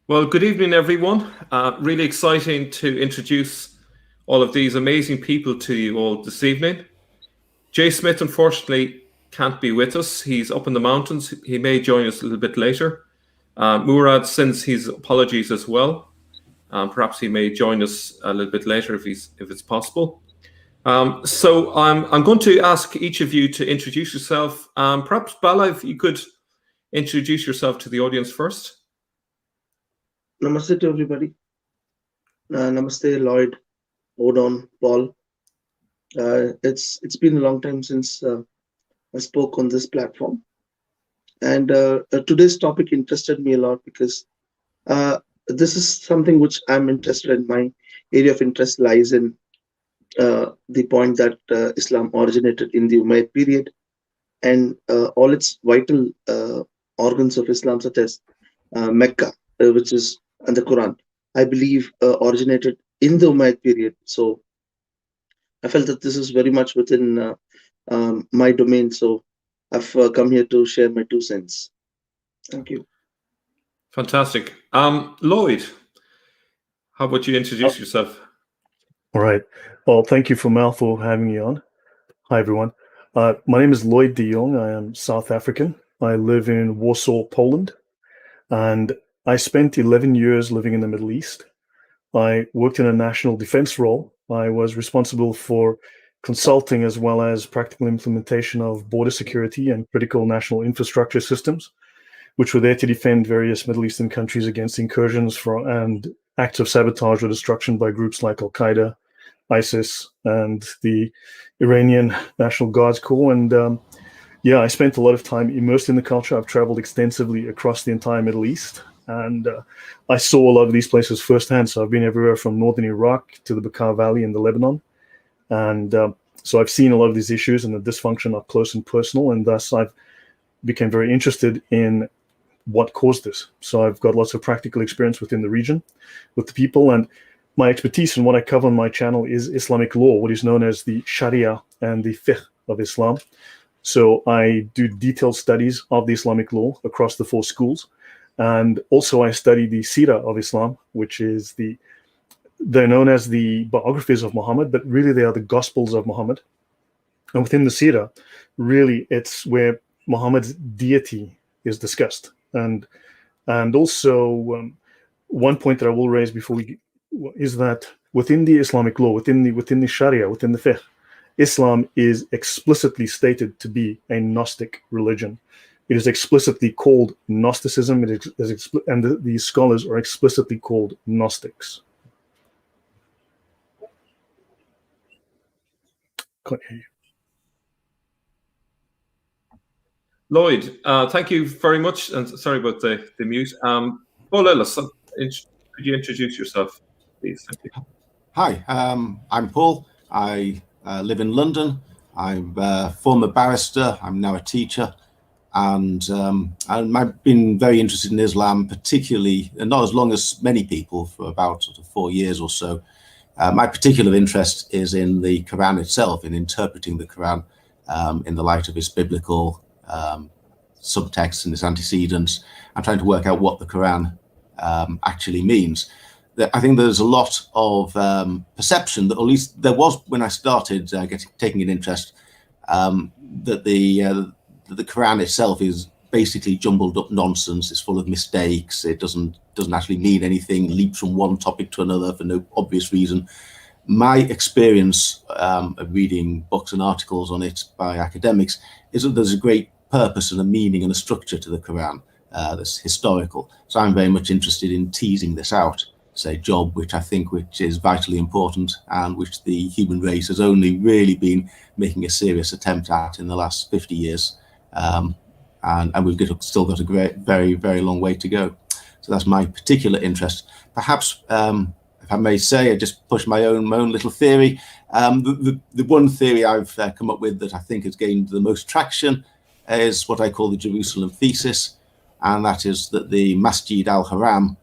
Well, good evening, everyone. Really exciting to introduce all of these amazing people to you all this evening. Jay Smith, unfortunately, can't be with us. He's up in the mountains. He may join us a little bit later. Murad sends his apologies as well. Perhaps he may join us a little bit later if it's possible. So I'm going to ask each of you to introduce yourself. Perhaps Bala, if you could introduce yourself to the audience first. Namaste to everybody. Namaste, Lloyd, Odon, Paul. It's been a long time since I spoke on this platform, and today's topic interested me a lot because this is something which I'm interested in. My area of interest lies in the point that Islam originated in the Umayyad period, and all its vital organs of Islam, such as Mecca, which is and the Quran, I believe originated in the Umayyad period. So I felt that this is very much within my domain. So I've come here to share my 2 cents. Thank you. Fantastic. Lloyd, how about you introduce yourself? All right. Well, thank you, Mal, for having me on. Hi, everyone. My name is Lloyd de Jong. I am South African. I live in Warsaw, Poland, and I spent 11 years living in the Middle East. I worked in a national defense role. I was responsible for consulting as well as practical implementation of border security and critical national infrastructure systems, which were there to defend various Middle Eastern countries against incursions and acts of sabotage or destruction by groups like Al-Qaeda, ISIS, and the Iranian National Guards Corps. And I spent a lot of time immersed in the culture. I've traveled extensively across the entire Middle East, and I saw a lot of these places firsthand. So I've been everywhere from northern Iraq to the Bekaa Valley in the Lebanon. And so I've seen a lot of these issues and the dysfunction up close and personal, and thus I've became very interested in what caused this. So I've got lots of practical experience within the region, with the people, and my expertise and what I cover on my channel is Islamic law, what is known as the Sharia and the fiqh of Islam. So I do detailed studies of the Islamic law across the 4 schools. And also I study the Sirah of Islam, which is they're known as the biographies of Muhammad, but really they are the Gospels of Muhammad. And within the Sirah, really it's where Muhammad's deity is discussed. And also one point that I will raise before is that within the Islamic law, within the Sharia, within the fiqh, Islam is explicitly stated to be a Gnostic religion. It is explicitly called Gnosticism, and the scholars are explicitly called Gnostics. Can't hear you. Lloyd, thank you very much, and sorry about the mute. Paul Ellis, could you introduce yourself, please? Thank you. Hi, I'm Paul. I live in London. I'm a former barrister. I'm now a teacher. And I've been very interested in Islam, particularly, and not as long as many people, for about sort of 4 years or so. My particular interest is in the Quran itself, in interpreting the Quran in the light of its biblical subtext and its antecedents, and trying to work out what the Quran actually means. I think there's a lot of perception, that at least there was when I started taking an interest, that the Quran itself is basically jumbled up nonsense. It's full of mistakes. It doesn't actually mean anything, leaps from one topic to another for no obvious reason. My experience of reading books and articles on it by academics is that there's a great purpose and a meaning and a structure to the Quran that's historical. So I'm very much interested in teasing this out. It's a job which is vitally important, and which the human race has only really been making a serious attempt at in the last 50 years. And we've still got a very, very long way to go. So that's my particular interest. Perhaps, if I may say, I just push my own little theory. The one theory I've come up with that I think has gained the most traction is what I call the Jerusalem thesis, and that is that the Masjid al-Haram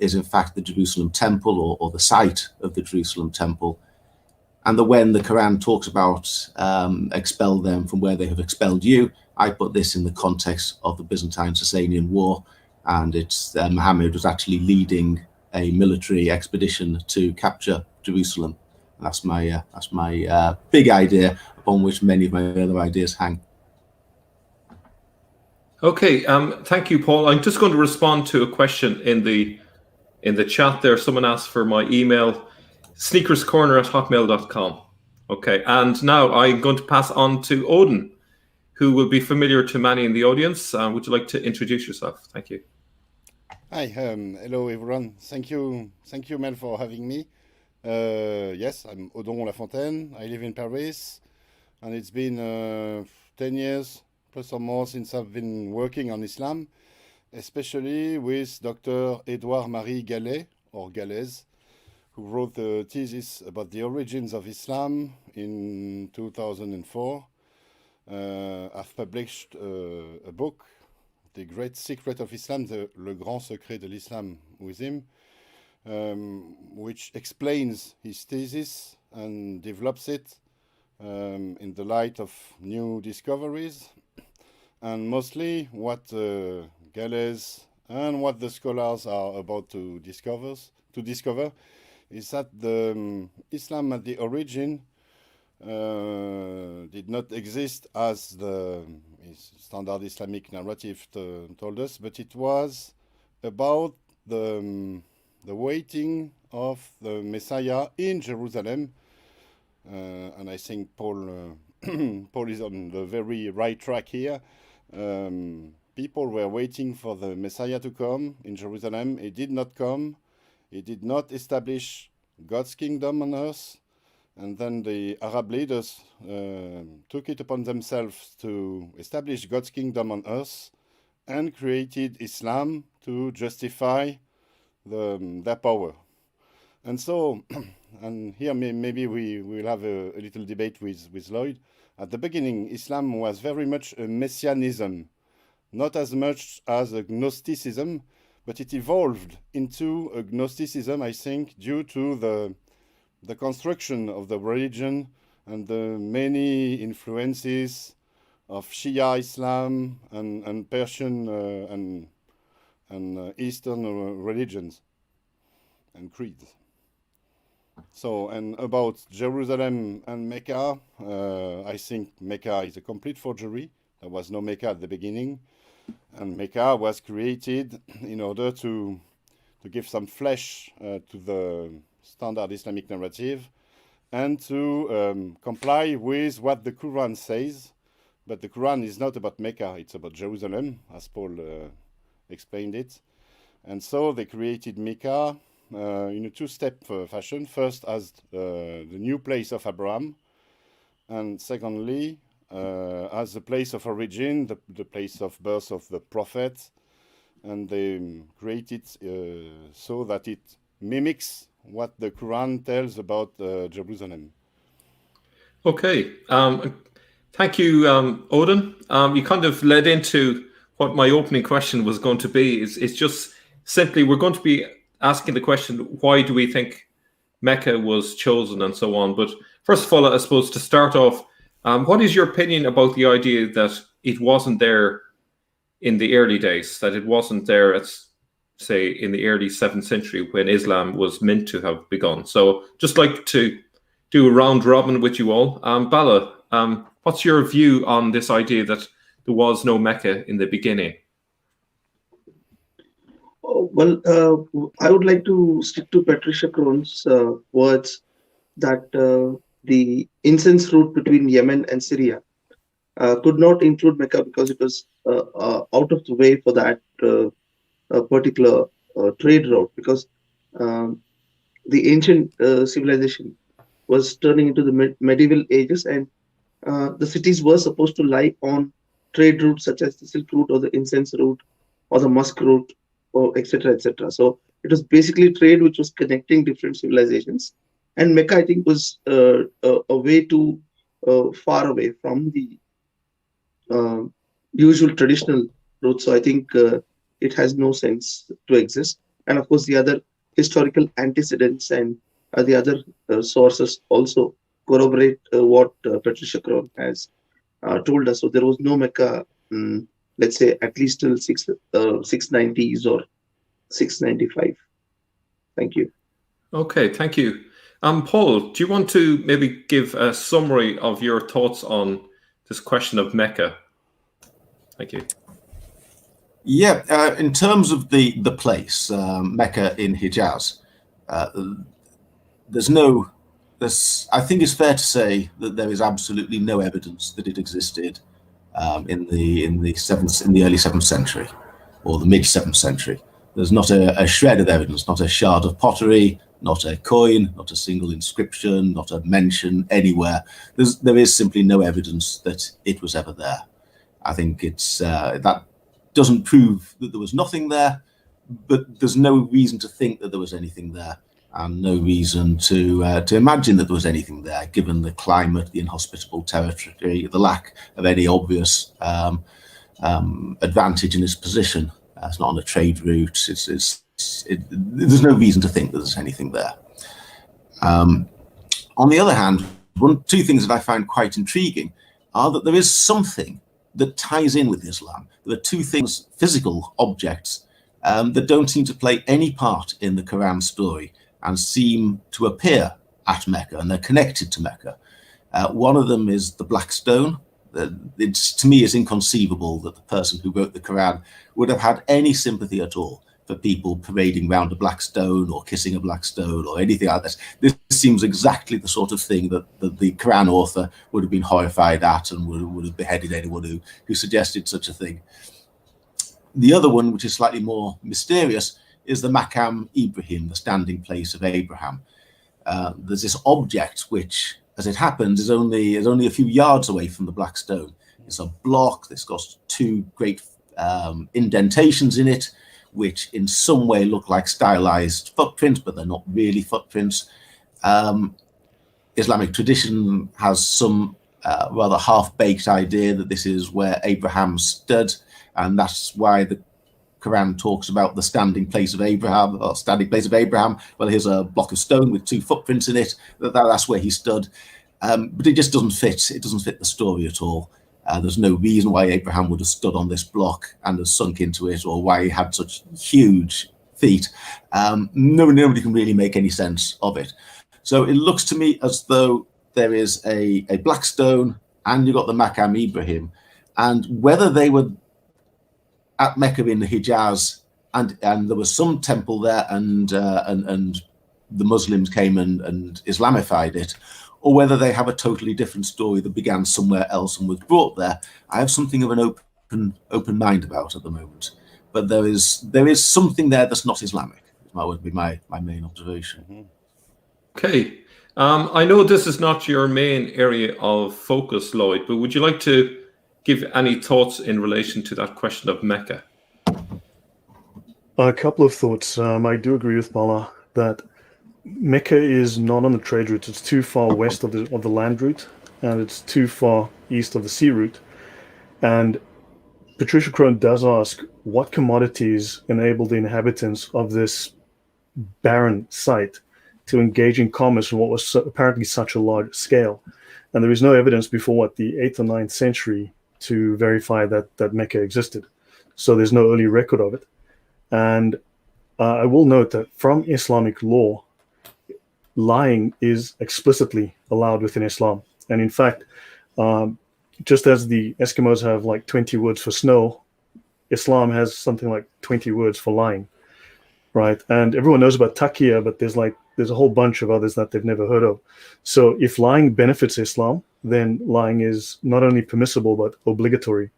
is in fact the Jerusalem temple, or the site of the Jerusalem temple. And when the Quran talks about expel them from where they have expelled you, I put this in the context of the Byzantine-Sasanian War, and it's Muhammad was actually leading a military expedition to capture Jerusalem. That's my big idea upon which many of my other ideas hang. Okay, thank you, Paul. I'm just going to respond to a question in the chat there. Someone asked for my email, sneakerscorner@hotmail.com. Okay, and now I'm going to pass on to Odin, who will be familiar to many in the audience. Would you like to introduce yourself? Thank you. Hi, hello everyone. Thank you, Mel, for having me. Yes, I'm Odon Lafontaine. I live in Paris, and it's been 10 years plus or more since I've been working on Islam, especially with Dr. Edouard Marie Gallet, or Galez, who wrote the thesis about the origins of Islam in 2004. I've published a book, The Great Secret of Islam, Le Grand Secret de l'Islam, with him, which explains his thesis and develops it in the light of new discoveries, and mostly what Galez and what the scholars are about to discover is that the Islam at the origin did not exist as the standard Islamic narrative told us, but it was about the waiting of the Messiah in Jerusalem. And I think Paul is on the very right track here. People were waiting for the Messiah to come in Jerusalem. He did not come. He did not establish God's kingdom on earth. And then the Arab leaders took it upon themselves to establish God's kingdom on earth and created Islam to justify their power. And so, and here maybe we will have a little debate with Lloyd. At the beginning, Islam was very much a messianism, not as much as a Gnosticism, but it evolved into a Gnosticism, I think, due to the construction of the religion and the many influences of Shia Islam and Persian and Eastern religions and creeds. So, and about Jerusalem and Mecca, I think Mecca is a complete forgery. There was no Mecca at the beginning, and Mecca was created in order to give some flesh to the standard Islamic narrative and to comply with what the Quran says. But the Quran is not about Mecca, it's about Jerusalem, as Paul explained it. And so they created Mecca in a two-step fashion. First, as the new place of Abraham, and secondly, as the place of origin, the place of birth of the prophet. And they create it so that it mimics what the Quran tells about Jerusalem. Okay. Thank you, Odin. You kind of led into what my opening question was going to be. It's just simply we're going to be asking the question, why do we think Mecca was chosen and so on? But first of all, I suppose to start off, what is your opinion about the idea that it wasn't there in the early days, that it wasn't there at, say, in the early 7th century when Islam was meant to have begun? So just like to do a round robin with you all. Bala, what's your view on this idea that there was no Mecca in the beginning? Well, I would like to stick to Patricia Crone's words that the incense route between Yemen and Syria could not include Mecca because it was out of the way for that particular trade route, because the ancient civilization was turning into the medieval ages, and the cities were supposed to lie on trade routes such as the Silk Route or the incense route or the musk route, or etc. etc. So it was basically trade which was connecting different civilizations, and Mecca, I think, was a way too far away from the usual traditional route. So I think it has no sense to exist. And of course, the other historical antecedents and the other sources also corroborate what Patricia Crone has told us. So there was no Mecca let's say at least till 690s or 695. Thank you. Okay, thank you. Paul, do you want to maybe give a summary of your thoughts on this question of Mecca? Thank you. Yeah, in terms of the place, Mecca in Hijaz, I think it's fair to say that there is absolutely no evidence that it existed in the early 7th century or the mid 7th century. There's not a shred of evidence, not a shard of pottery, not a coin, not a single inscription, not a mention anywhere. There is simply no evidence that it was ever there. I think that doesn't prove that there was nothing there, but there's no reason to think that there was anything there, and no reason to imagine that there was anything there, given the climate, the inhospitable territory, the lack of any obvious advantage in its position. It's not on a trade route. There's no reason to think that there's anything there. On the other hand, two things that I find quite intriguing are that there is something that ties in with Islam. There are two things, physical objects, that don't seem to play any part in the Quran story and seem to appear at Mecca, and they're connected to Mecca. One of them is the black stone. To me, it's inconceivable that the person who wrote the Quran would have had any sympathy at all for people parading around a black stone or kissing a black stone or anything like this. This seems exactly the sort of thing that the Quran author would have been horrified at and would have beheaded anyone who suggested such a thing. The other one, which is slightly more mysterious, is the Maqam Ibrahim, the standing place of Abraham. There's this object which, as it happens, is only a few yards away from the black stone. It's a block that's got two great indentations in it, which in some way look like stylized footprints, but they're not really footprints. Islamic tradition has some rather half-baked idea that this is where Abraham stood, and that's why the Quran talks about the standing place of Abraham, or standing place of Abraham. Well, here's a block of stone with two footprints in it. That's where he stood. But it just doesn't fit. It doesn't fit the story at all. There's no reason why Abraham would have stood on this block and have sunk into it, or why he had such huge feet. Nobody can really make any sense of it. So it looks to me as though there is a black stone, and you've got the Maqam Ibrahim, and whether they were at Mecca in the Hijaz, and there was some temple there, and the Muslims came and Islamified it, or whether they have a totally different story that began somewhere else and was brought there, I have something of an open mind about at the moment. But there is something there that's not Islamic. That would be my main observation. Mm-hmm. Okay. I know this is not your main area of focus, Lloyd, but would you like to give any thoughts in relation to that question of Mecca? A couple of thoughts. I do agree with Bala that Mecca is not on the trade route. It's too far west of the land route, and it's too far east of the sea route. And Patricia Crone does ask what commodities enabled the inhabitants of this barren site to engage in commerce on what was apparently such a large scale. And there is no evidence before the 8th or 9th century to verify that Mecca existed. So there's no early record of it. And I will note that from Islamic law, lying is explicitly allowed within Islam. And in fact, just as the Eskimos have like 20 words for snow, Islam has something like 20 words for lying, right? And everyone knows about taqiyya, but there's a whole bunch of others that they've never heard of. So if lying benefits Islam, then lying is not only permissible, but obligatory.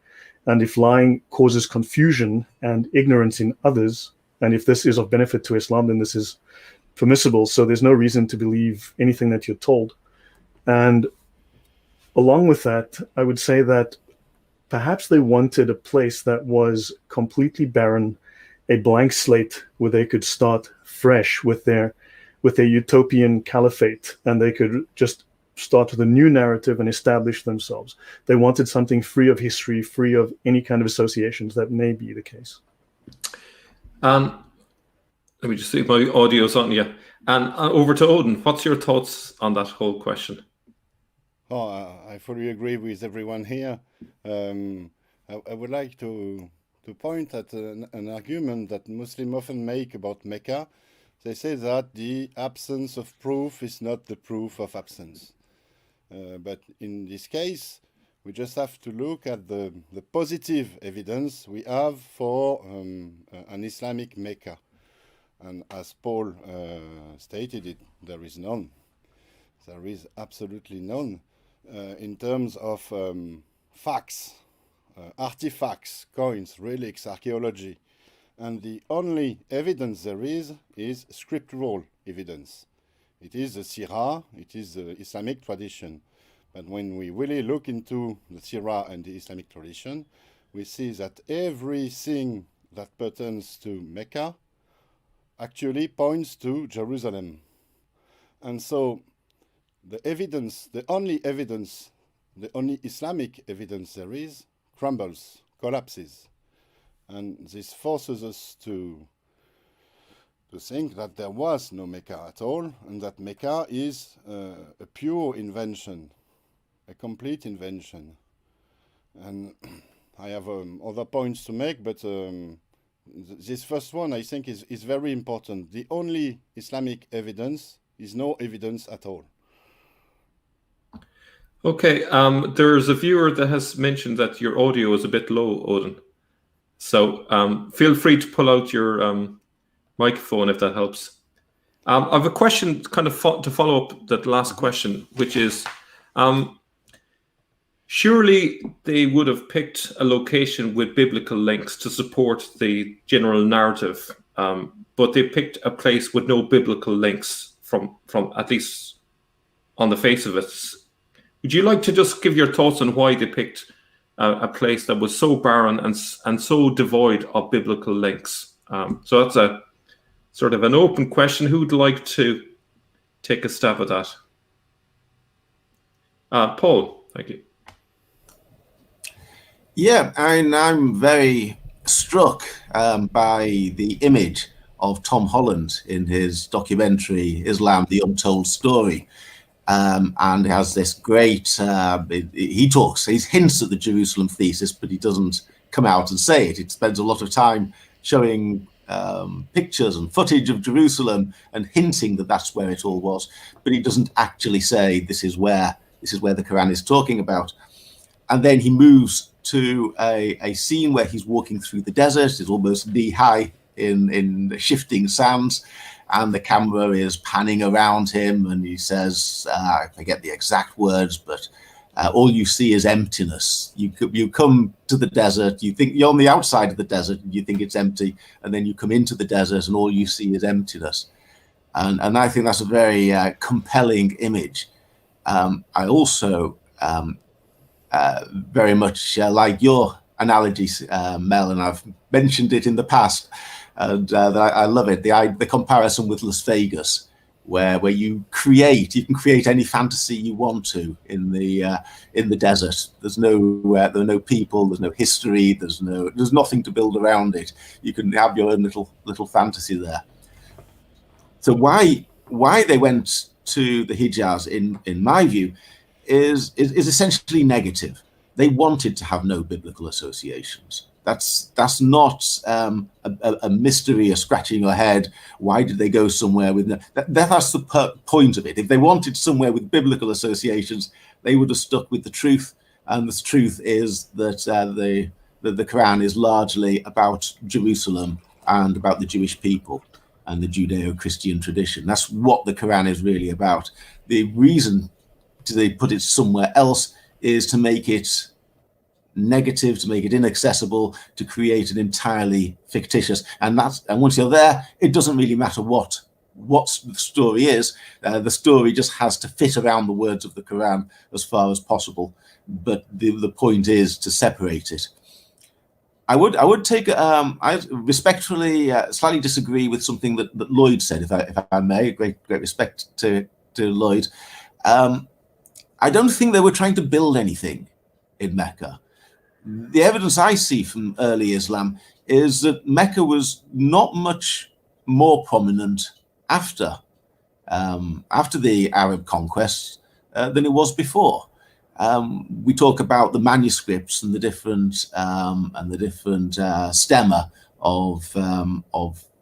And if lying causes confusion and ignorance in others, and if this is of benefit to Islam, then this is permissible. So there's no reason to believe anything that you're told. And along with that, I would say that perhaps they wanted a place that was completely barren, a blank slate where they could start fresh with their utopian caliphate, and they could just start with a new narrative and establish themselves. They wanted something free of history, free of any kind of associations. That may be the case. Let me just see if my audio's on. Yeah. And over to Odin. What's your thoughts on that whole question? Oh, I fully agree with everyone here. I would like to point at an argument that Muslims often make about Mecca. They say that the absence of proof is not the proof of absence. But in this case, we just have to look at the positive evidence we have for an Islamic Mecca. And as Paul stated it, there is none. There is absolutely none in terms of facts, artifacts, coins, relics, archaeology. And the only evidence there is scriptural evidence. It is the Sirah, it is the Islamic tradition. But when we really look into the Sirah and the Islamic tradition, we see that everything that pertains to Mecca actually points to Jerusalem. And so the evidence, the only Islamic evidence there is, crumbles, collapses. And this forces us to think that there was no Mecca at all, and that Mecca is a pure invention, a complete invention. And I have other points to make, but this first one I think is very important. The only Islamic evidence is no evidence at all. Okay, there's a viewer that has mentioned that your audio is a bit low, Odin. So feel free to pull out your microphone if that helps. I have a question kind of to follow up that last question, which is, surely they would have picked a location with biblical links to support the general narrative, but they picked a place with no biblical links from at least on the face of it. Would you like to just give your thoughts on why they picked a place that was so barren and so devoid of biblical links? So that's a sort of an open question. Who'd like to take a stab at that? Paul, thank you. Yeah, I'm very struck by the image of Tom Holland in his documentary, Islam, The Untold Story. And has this great, he hints at the Jerusalem thesis, but he doesn't come out and say it. It spends a lot of time showing pictures and footage of Jerusalem and hinting that that's where it all was, but he doesn't actually say this is where the Quran is talking about. And then he moves to a scene where he's walking through the desert. It's almost knee-high in the shifting sands, and the camera is panning around him, and he says, I forget the exact words, but all you see is emptiness. You come to the desert, you think you're on the outside of the desert, and you think it's empty, and then you come into the desert, and all you see is emptiness. And I think that's a very compelling image. I also very much like your analogy, Mel, and I've mentioned it in the past, and I love it. The comparison with Las Vegas, where you can create any fantasy you want to in the desert. There are no people, there's no history, there's nothing to build around it. You can have your own little fantasy there. So why they went to the Hijaz, in my view, is essentially negative. They wanted to have no biblical associations. That's not a mystery, a scratching your head. Why did they go somewhere with no? That's the point of it. If they wanted somewhere with biblical associations, they would have stuck with the truth. And the truth is that the Quran is largely about Jerusalem and about the Jewish people and the Judeo-Christian tradition. That's what the Quran is really about. The reason they put it somewhere else is to make it negative, to make it inaccessible, to create an entirely fictitious. And once you're there, it doesn't really matter what the story is. The story just has to fit around the words of the Quran as far as possible. But the point is to separate it. I would take. I respectfully slightly disagree with something that Lloyd said, if I may. Great respect to Lloyd. I don't think they were trying to build anything in Mecca. The evidence I see from early Islam is that Mecca was not much more prominent after the Arab conquest than it was before. we talk about the manuscripts and the different stemma of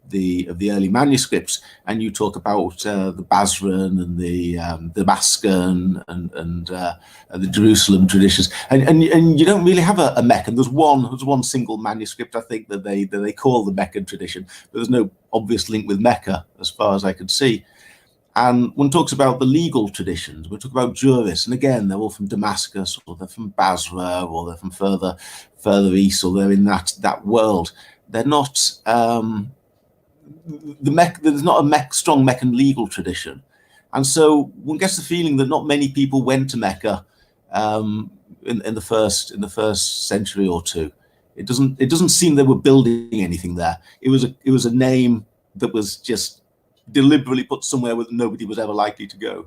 the early manuscripts, and you talk about the Basran and the Damascus and the Jerusalem traditions, and you don't really have a Meccan. There's one single manuscript, I think, that they call the Meccan tradition, but there's no obvious link with Mecca as far as I could see. And one talks about the legal traditions. We talk about jurists, and again, they're all from Damascus, or they're from Basra, or they're from further east, or they're in that world. They're not there's not a strong Meccan legal tradition, and so one gets the feeling that not many people went to Mecca in the first century or two. It doesn't seem they were building anything there. It was a name that was just deliberately put somewhere where nobody was ever likely to go.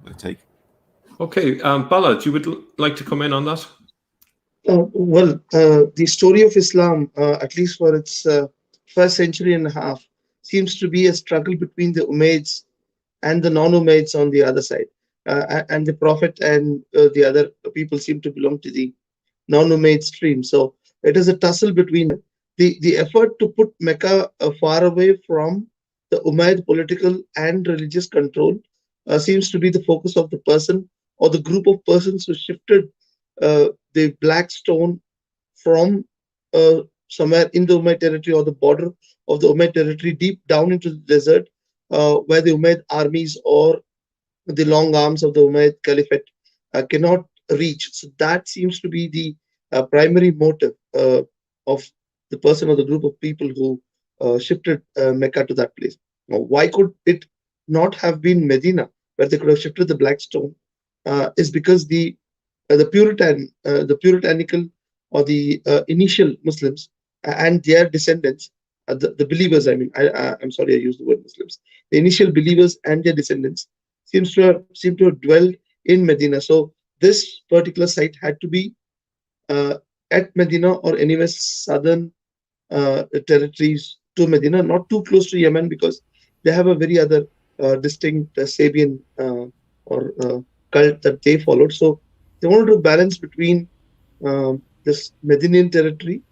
I take. Okay, Bala, you would like to come in on that? The story of Islam, at least for its first century and a half, seems to be a struggle between the Umayyads and the non-Umayyads on the other side. And the Prophet and the other people seem to belong to the non-Umayyad stream. So it is a tussle between them. The effort to put Mecca far away from the Umayyad political and religious control seems to be the focus of the person or the group of persons who shifted the black stone from somewhere in the Umayyad territory or the border of the Umayyad territory deep down into the desert, where the Umayyad armies or the long arms of the Umayyad Caliphate cannot reach. So that seems to be the primary motive of the person or the group of people who shifted Mecca to that place. Now, why could it not have been Medina, where they could have shifted the black stone? Is because the puritanical or the initial Muslims and their descendants, the believers, I mean, I'm sorry, I used the word Muslims. The initial believers and their descendants seem to have dwelled in Medina. So this particular site had to be at Medina or anywhere southern territories to Medina, not too close to Yemen, because they have a very other distinct Sabian or cult that they followed. So they wanted to balance between this Medinian territory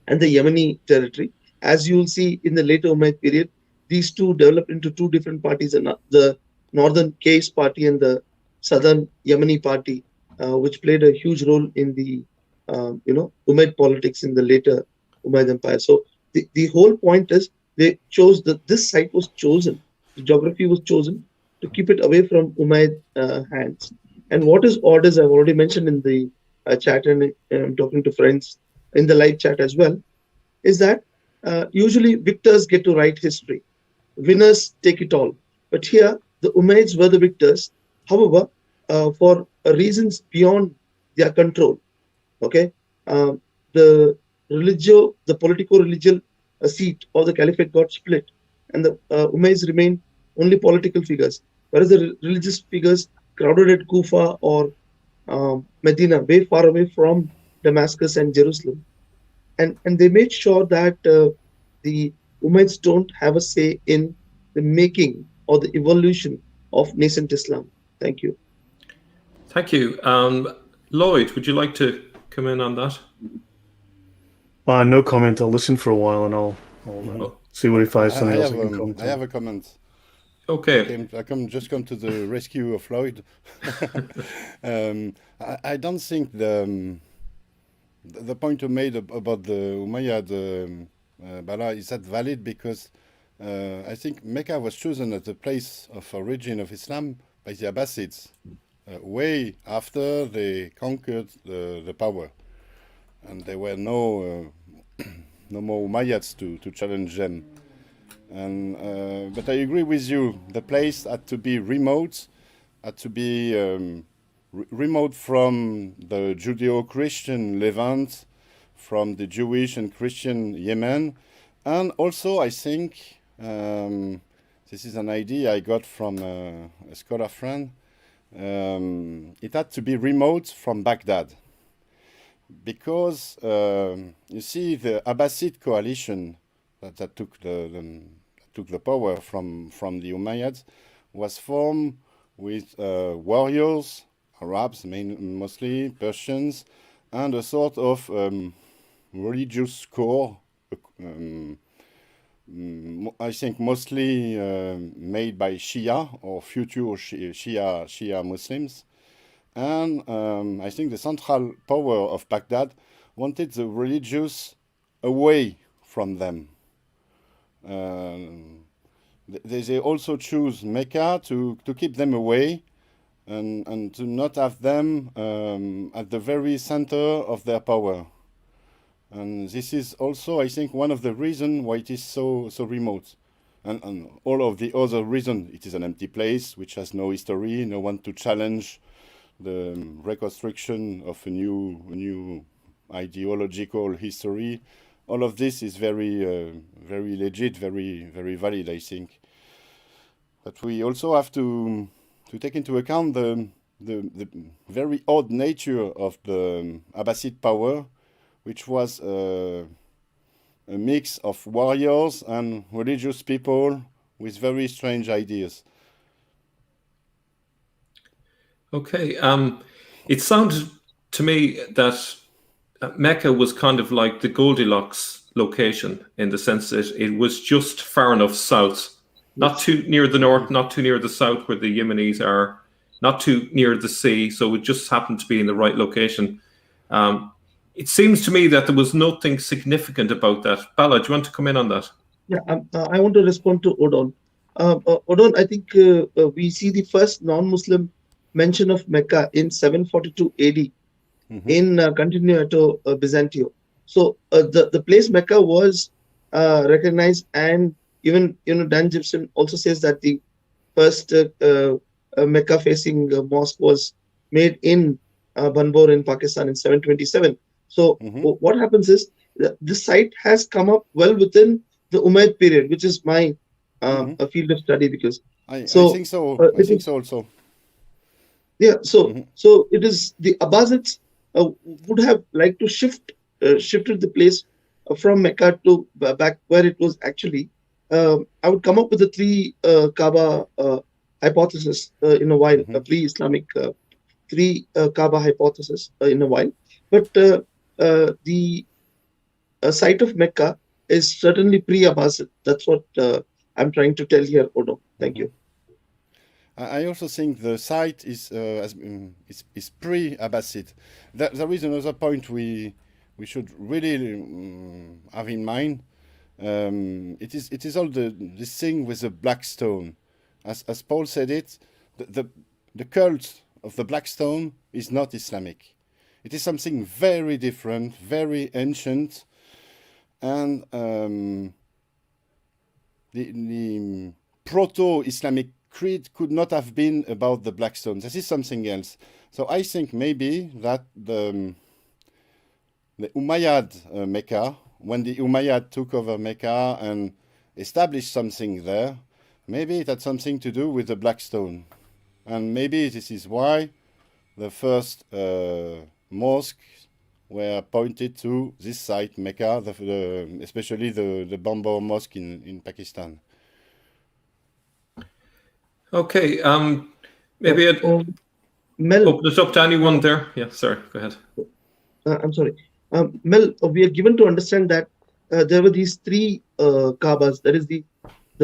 and the Yemeni territory. As you will see in the later Umayyad period, these two developed into two different parties, the northern Qais party and the southern Yemeni party, which played a huge role in the Umayyad politics in the later Umayyad Empire. So the whole point is they chose that this site was chosen, the geography was chosen to keep it away from Umayyad hands. And what is odd is I've already mentioned in the chat, and I'm talking to friends in the live chat as well, is that usually victors get to write history. Winners take it all. But here, the Umayyads were the victors, however, for reasons beyond their control. Okay, the politico-religious seat of the caliphate got split, and the Umayyads remained only political figures, whereas the religious figures crowded at Kufa or Medina, way far away from Damascus and Jerusalem. And they made sure that the Umayyads don't have a say in the making or the evolution of nascent Islam. Thank you. Thank you. Lloyd, would you like to come in on that? No comment. I'll listen for a while and I'll see what if I have something else I can comment on. I have a comment. Okay. I come to the rescue of Lloyd. I don't think the point you made about the Umayyad Bala is that valid, because I think Mecca was chosen as the place of origin of Islam by the Abbasids way after they conquered the power, and there were no more Umayyads to challenge them. And but I agree with you. The place had to be remote, had to be remote from the Judeo-Christian Levant, from the Jewish and Christian Yemen, and also I think this is an idea I got from a scholar friend. It had to be remote from Baghdad, because you see the Abbasid coalition that took the power from the Umayyads was formed with warriors Arabs, mostly Persians, and a sort of religious core. I think mostly made by Shia or future Shia Muslims. And I think the central power of Baghdad wanted the religious away from them. They also choose Mecca to keep them away and to not have them at the very center of their power. And this is also, I think, one of the reasons why it is so remote. And all of the other reasons, it is an empty place which has no history, no one to challenge the reconstruction of a new ideological history. All of this is very legit, very valid, I think. But we also have to take into account the very odd nature of the Abbasid power, which was a mix of warriors and religious people with very strange ideas. Okay. It sounded to me that Mecca was kind of like the Goldilocks location in the sense that it was just far enough south, not too near the north, not too near the south where the Yemenis are, not too near the sea. So it just happened to be in the right location. It seems to me that there was nothing significant about that. Bala, do you want to come in on that? Yeah, I want to respond to Odon. Odon, I think we see the first non-Muslim mention of Mecca in 742 AD in Continuato Byzantio. So the place Mecca was recognized, and even Dan Gibson also says that the first Mecca-facing mosque was made in Banbor in Pakistan in 727. So what happens is this site has come up well within the Umayyad period, which is my a field of study, because I think so. I think so also. Yeah. So so it is the Abbasids would have liked to shifted the place from Mecca to back where it was actually. I would come up with the three Kaaba hypothesis in a while, a pre-Islamic three Kaaba hypothesis in a while. But the site of Mecca is certainly pre-Abbasid. That's what I'm trying to tell here, Odo. Thank you. I also think the site is pre-Abbasid. There is another point we should really have in mind. It is all this thing with the black stone. As Paul said it, the cult of the black stone is not Islamic. It is something very different, very ancient, and the proto-Islamic creed could not have been about the black stone. This is something else. So I think maybe that the Umayyad Mecca, when the Umayyad took over Mecca and established something there, maybe it had something to do with the black stone. And maybe this is why the first mosques were pointed to this site, Mecca, especially the Bambor Mosque in Pakistan. Okay. Maybe I'd Mel, open it up to anyone there. Yeah, sorry. Go ahead. I'm sorry. Mel, we are given to understand that there were these three Kaabas. That is the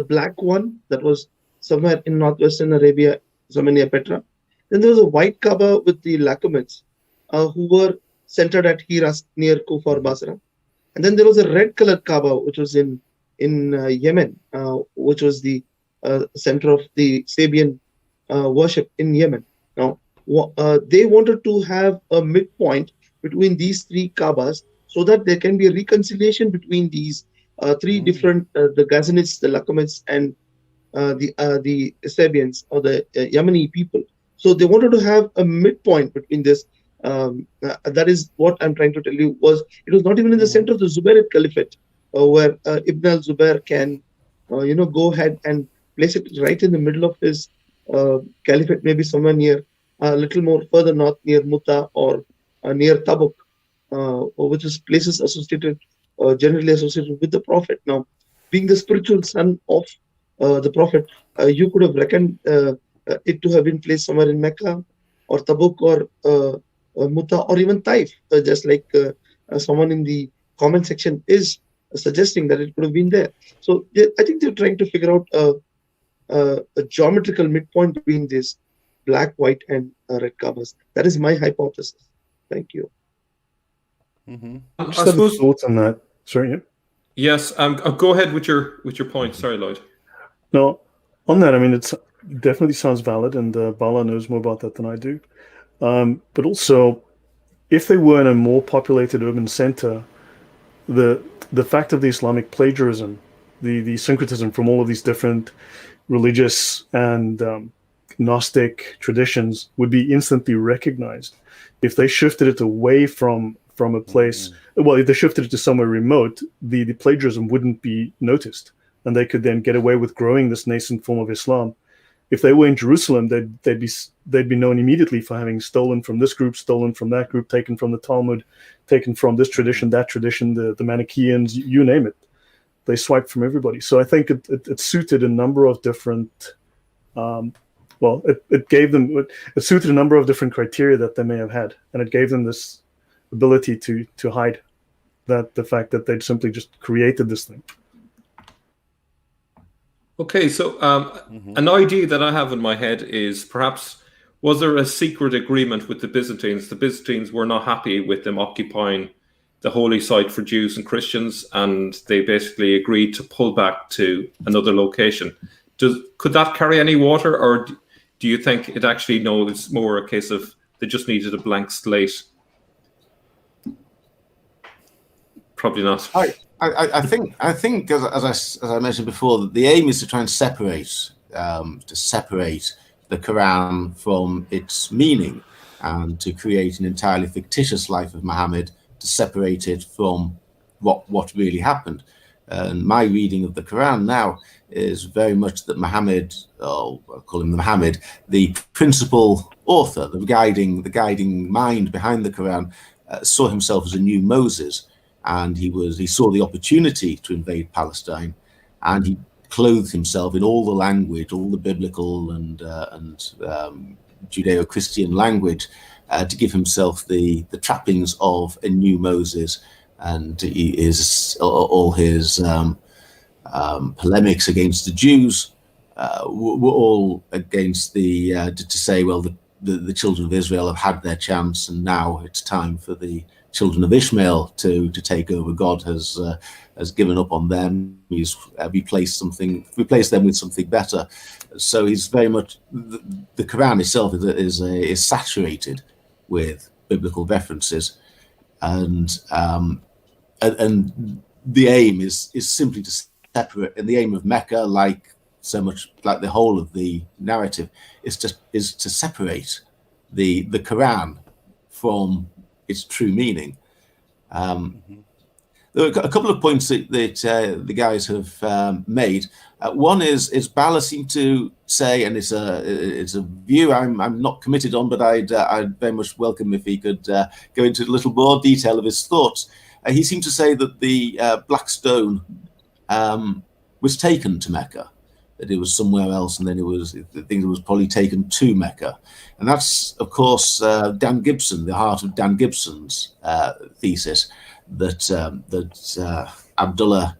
black one that was somewhere in northwestern Arabia, somewhere near Petra. Then there was a white Kaaba with the Lakumids, who were centered at Hiras near Kufa or Basra. And then there was a red colored Kaaba, which was in Yemen, which was the center of the Sabian worship in Yemen. Now, they wanted to have a midpoint between these three Kaabas so that there can be a reconciliation between these three different, the Ghazanids, the Lakumids, and the Sabians or the Yemeni people. So they wanted to have a midpoint between this. That is what I'm trying to tell you. It was not even in the center of the Zubairid Caliphate, where Ibn al-Zubair can, go ahead and place it right in the middle of his caliphate, maybe somewhere near, a little more further north, near Muta or near Tabuk, which is places associated, generally associated with the Prophet. Now, being the spiritual son of the Prophet, you could have reckoned it to have been placed somewhere in Mecca or Tabuk or Muta or even Taif, just like someone in the comment section is suggesting that it could have been there. So I think they're trying to figure out a geometrical midpoint between this black, white, and red Kaabas. That is my hypothesis. Thank you. Mm-hmm. I I just have a suppose. thought on that. Sorry, yeah. Yes. Go ahead with your point. Sorry, Lloyd. No, on that, I mean, it definitely sounds valid, and Bala knows more about that than I do. But also, if they were in a more populated urban center, the fact of the Islamic plagiarism, the syncretism from all of these different religious and Gnostic traditions would be instantly recognized. If they shifted it away from a place, well, if they shifted it to somewhere remote, the plagiarism wouldn't be noticed, and they could then get away with growing this nascent form of Islam. If they were in Jerusalem, they'd be known immediately for having stolen from this group, stolen from that group, taken from the Talmud, taken from this tradition, that tradition, the Manichaeans, you name it. They swiped from everybody. So I think it suited a number of different, it suited a number of different criteria that they may have had, and it gave them this ability to hide the fact that they'd simply just created this thing. Okay, so an idea that I have in my head is perhaps, was there a secret agreement with the Byzantines? The Byzantines were not happy with them occupying the holy site for Jews and Christians, and they basically agreed to pull back to another location. Could that carry any water, or do you think it actually, no, it's more a case of they just needed a blank slate? Probably not. I think as I mentioned before, that the aim is to try and separate the Quran from its meaning, and to create an entirely fictitious life of Muhammad, to separate it from what really happened. And my reading of the Quran now is very much that Muhammad, I'll call him Muhammad, the principal author, the guiding mind behind the Quran, saw himself as a new Moses. And he saw the opportunity to invade Palestine, and he clothed himself in all the language, all the biblical and Judeo-Christian language, to give himself the trappings of a new Moses. And all his polemics against the Jews were all against to say, well, the children of Israel have had their chance, and now it's time for the children of Ishmael to take over. God has given up on them. He's replaced them with something better. So he's very much, the Quran itself is saturated with biblical references, and the aim is simply to separate. And the aim of Mecca, like so much like the whole of the narrative, is to separate the Quran from its true meaning. There are a couple of points that the guys have made. One is Bala seemed to say, and it's a view I'm not committed on, but I'd very much welcome if he could go into a little more detail of his thoughts. He seemed to say that the black stone was taken to Mecca, that it was somewhere else, and then it was probably taken to Mecca. And that's, of course, Dan Gibson, the heart of Dan Gibson's thesis, that Abdullah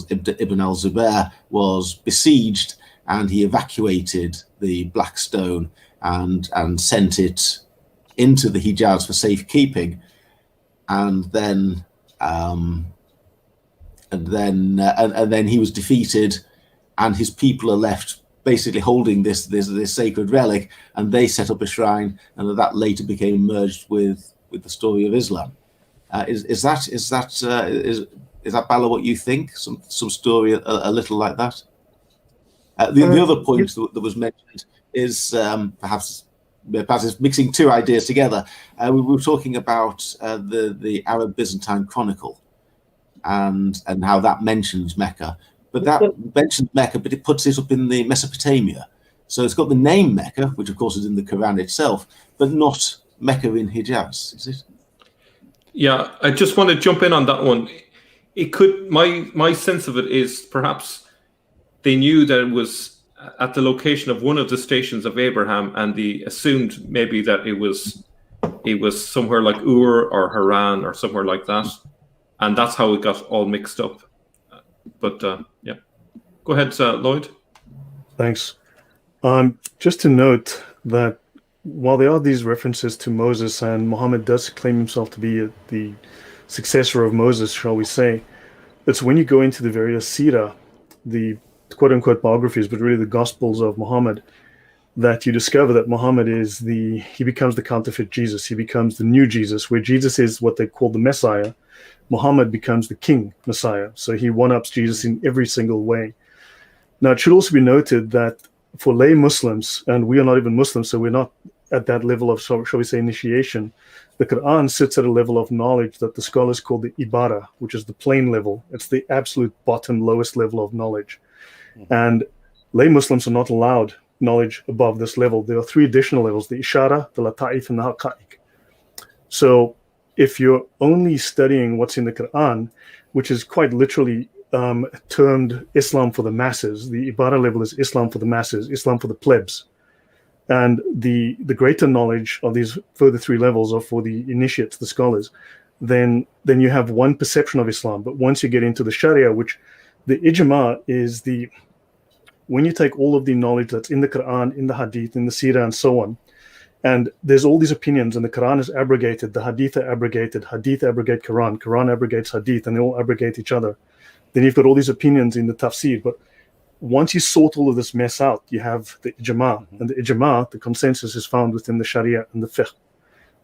ibn al-Zubair was besieged, and he evacuated the black stone and sent it into the Hijaz for safekeeping, and then he was defeated, and his people are left basically holding this sacred relic, and they set up a shrine, and that later became merged with the story of Islam. Is that Bala what you think? Some story a little like that? The other point that was mentioned is perhaps it's mixing two ideas together. We were talking about the Arab Byzantine Chronicle and how that mentions Mecca. But that mentions Mecca, but it puts it up in the Mesopotamia. So it's got the name Mecca, which of course is in the Quran itself, but not Mecca in Hijaz, is it? Yeah, I just want to jump in on that one. It could, my sense of it is perhaps they knew that it was at the location of one of the stations of Abraham, and they assumed maybe that it was somewhere like Ur or Haran or somewhere like that, and that's how it got all mixed up. But yeah, go ahead, Lloyd. Thanks. Just to note that while there are these references to Moses, and Muhammad does claim himself to be the successor of Moses, shall we say, it's when you go into the various seerah, the quote-unquote biographies, but really the Gospels of Muhammad, that you discover that Muhammad he becomes the counterfeit Jesus. He becomes the new Jesus, where Jesus is what they call the Messiah. Muhammad becomes the King Messiah. So he one-ups Jesus in every single way. Now, it should also be noted that for lay Muslims, and we are not even Muslims, so we're not at that level of, shall we say, initiation, the Quran sits at a level of knowledge that the scholars call the Ibara, which is the plain level. It's the absolute bottom, lowest level of knowledge. And lay Muslims are not allowed knowledge above this level. There are 3 additional levels, the Ishara, the Lata'if, and the Haqa'iq. So if you're only studying what's in the Quran, which is quite literally termed Islam for the masses, the Ibara level is Islam for the masses, Islam for the plebs. And the greater knowledge of these further 3 levels are for the initiates, the scholars. Then you have one perception of Islam. But once you get into the Sharia, which the ijma is when you take all of the knowledge that's in the Quran, in the Hadith, in the Sirah, and so on, and there's all these opinions, and the Quran is abrogated, the Hadith are abrogated, Hadith abrogate Quran, Quran abrogates Hadith, and they all abrogate each other. Then you've got all these opinions in the tafsir. But once you sort all of this mess out, you have the ijma, and the ijma, the consensus, is found within the Sharia and the fiqh.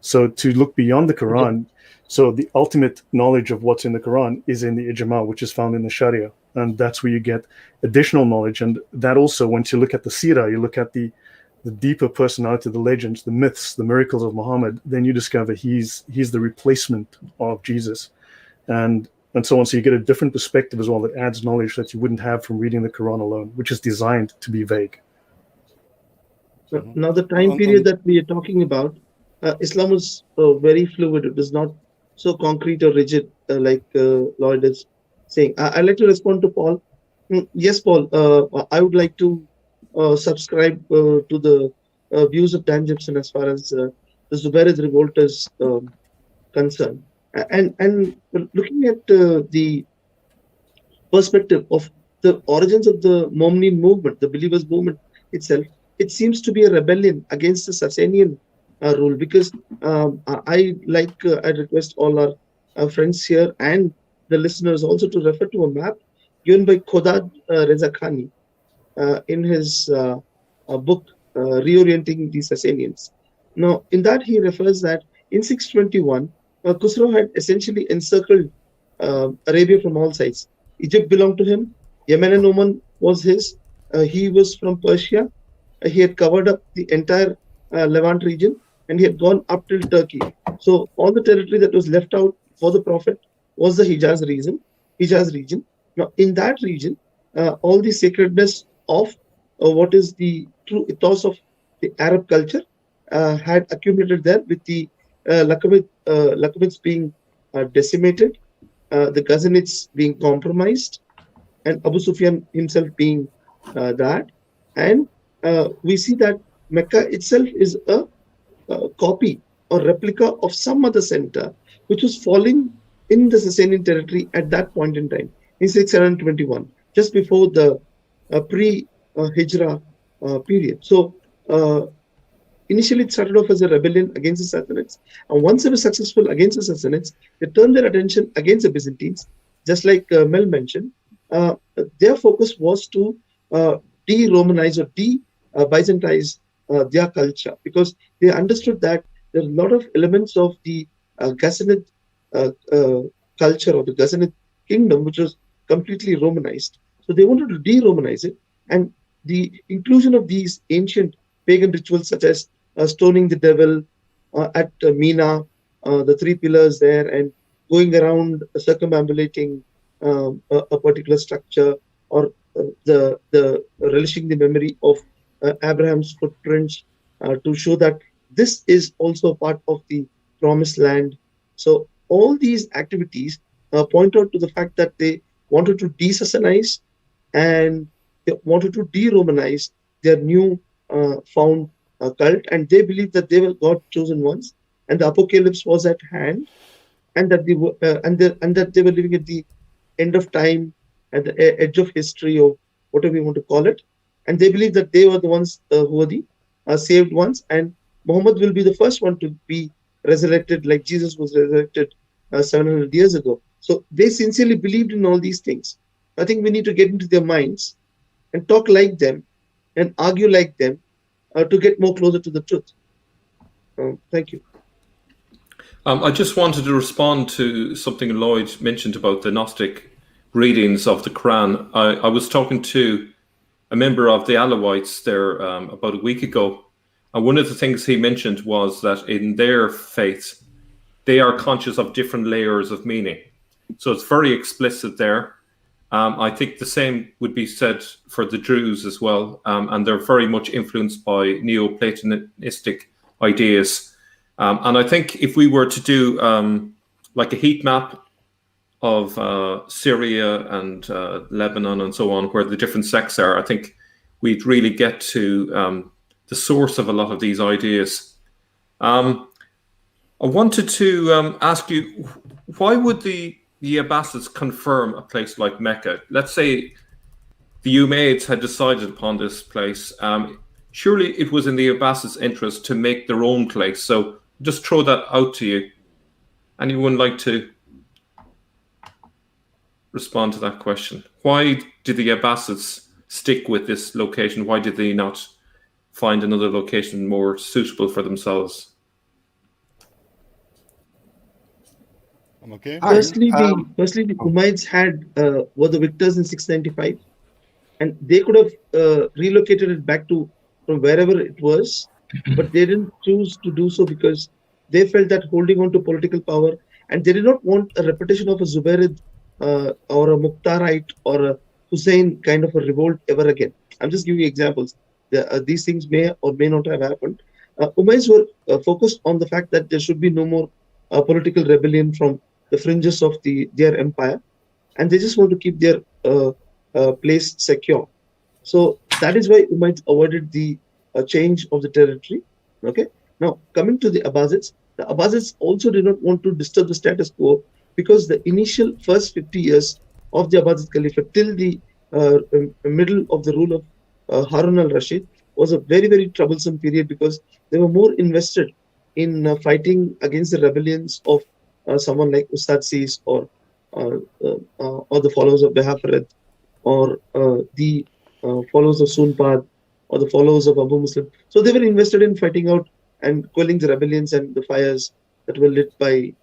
So to look beyond the Quran, so the ultimate knowledge of what's in the Quran is in the ijma, which is found in the Sharia. And that's where you get additional knowledge. And that also, once you look at the Sirah, you look at the deeper personality, the legends, the myths, the miracles of Muhammad, then you discover he's the replacement of Jesus. And so on. So you get a different perspective as well that adds knowledge that you wouldn't have from reading the Quran alone, which is designed to be vague. So now the time period that we are talking about, Islam was very fluid. It was not so concrete or rigid like Lloyd is saying. I'd like to respond to Paul. Yes, Paul, I would like to subscribe to the views of Dan Gibson as far as the Zubairid revolt is concerned. And looking at the perspective of the origins of the Mohammedan movement, the believers movement itself, it seems to be a rebellion against the Sasanian rule, because I request all our friends here and the listeners also to refer to a map given by Khodad Reza Khani in his book Reorienting the Sasanians. Now, in that he refers that in 621, Khusro had essentially encircled Arabia from all sides. Egypt belonged to him. Yemen and Oman was his. He was from Persia. He had covered up the entire Levant region, and he had gone up till Turkey. So all the territory that was left out for the Prophet was the Hijaz region. Now, in that region, all the sacredness of what is the true ethos of the Arab culture had accumulated there, with the Lakhmids being decimated, the Ghazanids being compromised, and Abu Sufyan himself being that. And we see that Mecca itself is a copy or replica of some other center which was falling in the Sasanian territory at that point in time, in 621, just before the pre-Hijra period. So initially it started off as a rebellion against the Sassanids, and once they were successful against the Sassanids, they turned their attention against the Byzantines. Just like Mel mentioned, their focus was to de-Romanize or de-Byzantize their culture, because they understood that there are a lot of elements of the Ghassanid culture or the Ghassanid kingdom which was completely Romanized. So they wanted to de-Romanize it, and the inclusion of these ancient pagan rituals such as stoning the devil at Mina, the 3 pillars there, and going around circumambulating a particular structure, or the relishing the memory of Abraham's footprints to show that this is also part of the promised land. So all these activities point out to the fact that they wanted to de-Sassanize, and they wanted to de-Romanize their new found cult, and they believed that they were God chosen ones, and the apocalypse was at hand, and that they were living at the end of time, at the edge of history, or whatever you want to call it. And they believe that they were the ones who were the saved ones, and Muhammad will be the first one to be resurrected, like Jesus was resurrected 700 years ago. So they sincerely believed in all these things. I think we need to get into their minds and talk like them and argue like them to get more closer to the truth. Thank you. I just wanted to respond to something Lloyd mentioned about the Gnostic readings of the Quran. I was talking to a member of the Alawites there about a week ago, and one of the things he mentioned was that in their faith, they are conscious of different layers of meaning. So it's very explicit there. I think the same would be said for the Druze as well, and they're very much influenced by Neoplatonistic ideas. And I think if we were to do like a heat map of Syria and Lebanon and so on, where the different sects are, I think we'd really get to the source of a lot of these ideas. I wanted to ask you, why would the Abbasids confirm a place like Mecca? Let's say the Umayyads had decided upon this place. Surely it was in the Abbasids' interest to make their own place. So just throw that out to you. Anyone like to respond to that question? Why did the Abbasids stick with this location? Why did they not find another location more suitable for themselves? Okay. Firstly, the Umayyads were the victors in 695, and they could have relocated it back to from wherever it was, but they didn't choose to do so because they felt that holding on to political power, and they did not want a repetition of a Zubairid or a Mukhtarite or a Hussein kind of a revolt ever again. I'm just giving you examples. These things may or may not have happened. Umayyads were focused on the fact that there should be no more political rebellion from the fringes of their empire, and they just want to keep their place secure. So that is why Umayyads avoided the change of the territory. Okay. Now coming to the Abbasids also did not want to disturb the status quo, because the initial first 50 years of the Abbasid Caliphate till the middle of the rule of Harun al-Rashid was a very, very troublesome period, because they were more invested in fighting against the rebellions of someone like Ustad Sis or the followers of Behafared, or the followers of Sunpad, or the followers of Abu Muslim. So they were invested in fighting out and quelling the rebellions and the fires that were lit by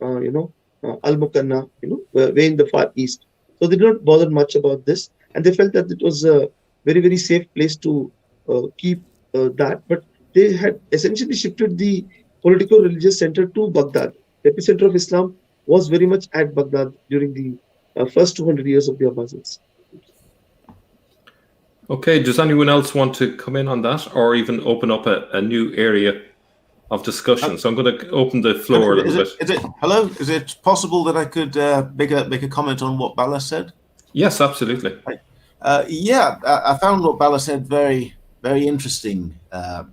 Al-Mukanna, way in the far east. So they did not bother much about this, and they felt that it was a very, very safe place to keep that. But they had essentially shifted the political religious center to Baghdad. The epicenter of Islam was very much at Baghdad during the first 200 years of the Abbasids. Okay, does anyone else want to come in on that, or even open up a new area of discussion? So I'm going to open the floor a little bit. Hello? Is it possible that I could make a comment on what Bala said? Yes, absolutely. Yeah, I found what Bala said very, very interesting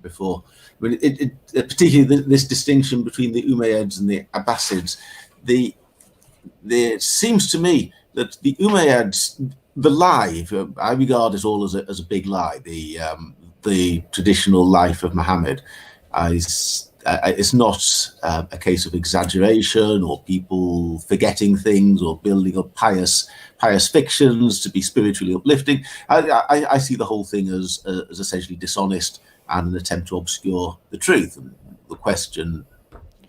before. I mean, particularly this distinction between the Umayyads and the Abbasids. It seems to me that the Umayyads, the lie, I regard it all as a big lie. The traditional life of Muhammad it's not a case of exaggeration or people forgetting things or building up pious fictions to be spiritually uplifting. I see the whole thing as essentially dishonest and an attempt to obscure the truth. And the question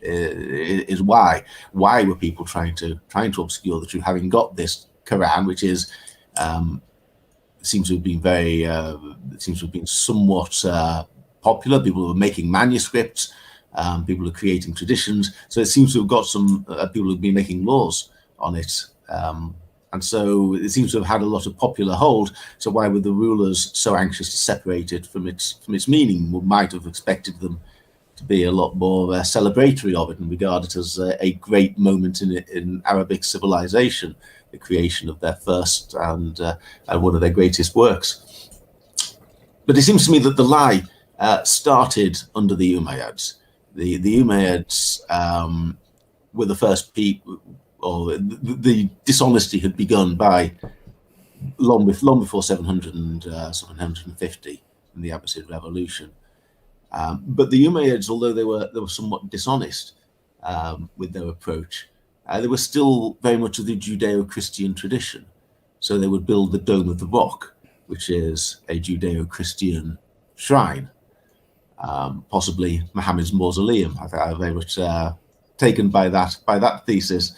is why? Why were people trying to obscure the truth, having got this Quran, which is seems to have been somewhat popular. People were making manuscripts. People are creating traditions. So it seems to have got some people who've been making laws on it. And so it seems to have had a lot of popular hold. So why were the rulers so anxious to separate it from its meaning? We might have expected them to be a lot more celebratory of it and regard it as a great moment in Arabic civilization, the creation of their first and one of their greatest works. But it seems to me that the lie started under the Umayyads. The Umayyads were the first people, or the dishonesty had begun by long before 750 in the Abbasid revolution. But the Umayyads, although they were somewhat dishonest with their approach, they were still very much of the Judeo-Christian tradition. So they would build the Dome of the Rock, which is a Judeo-Christian shrine, possibly Muhammad's mausoleum. I think I'm very much taken by that thesis.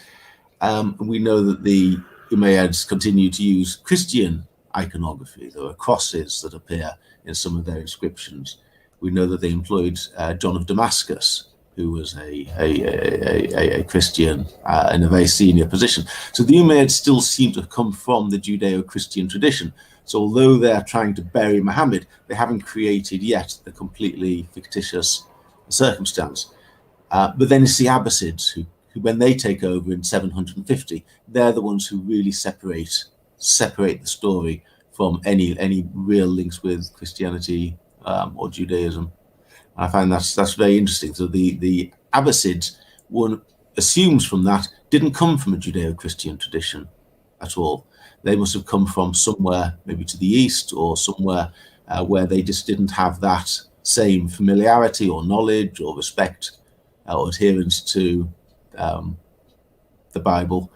We know that the Umayyads continue to use Christian iconography. There are crosses that appear in some of their inscriptions. We know that they employed John of Damascus, who was a Christian in a very senior position. So the Umayyads still seem to have come from the Judeo-Christian tradition. So although they're trying to bury Muhammad, they haven't created yet the completely fictitious circumstance. But then it's the Abbasids who, when they take over in 750, they're the ones who really separate the story from any real links with Christianity or Judaism. I find that's very interesting. So the Abbasids, one assumes from that, didn't come from a Judeo-Christian tradition at all. They must have come from somewhere, maybe to the east, or somewhere where they just didn't have that same familiarity or knowledge or respect or adherence to the Bible,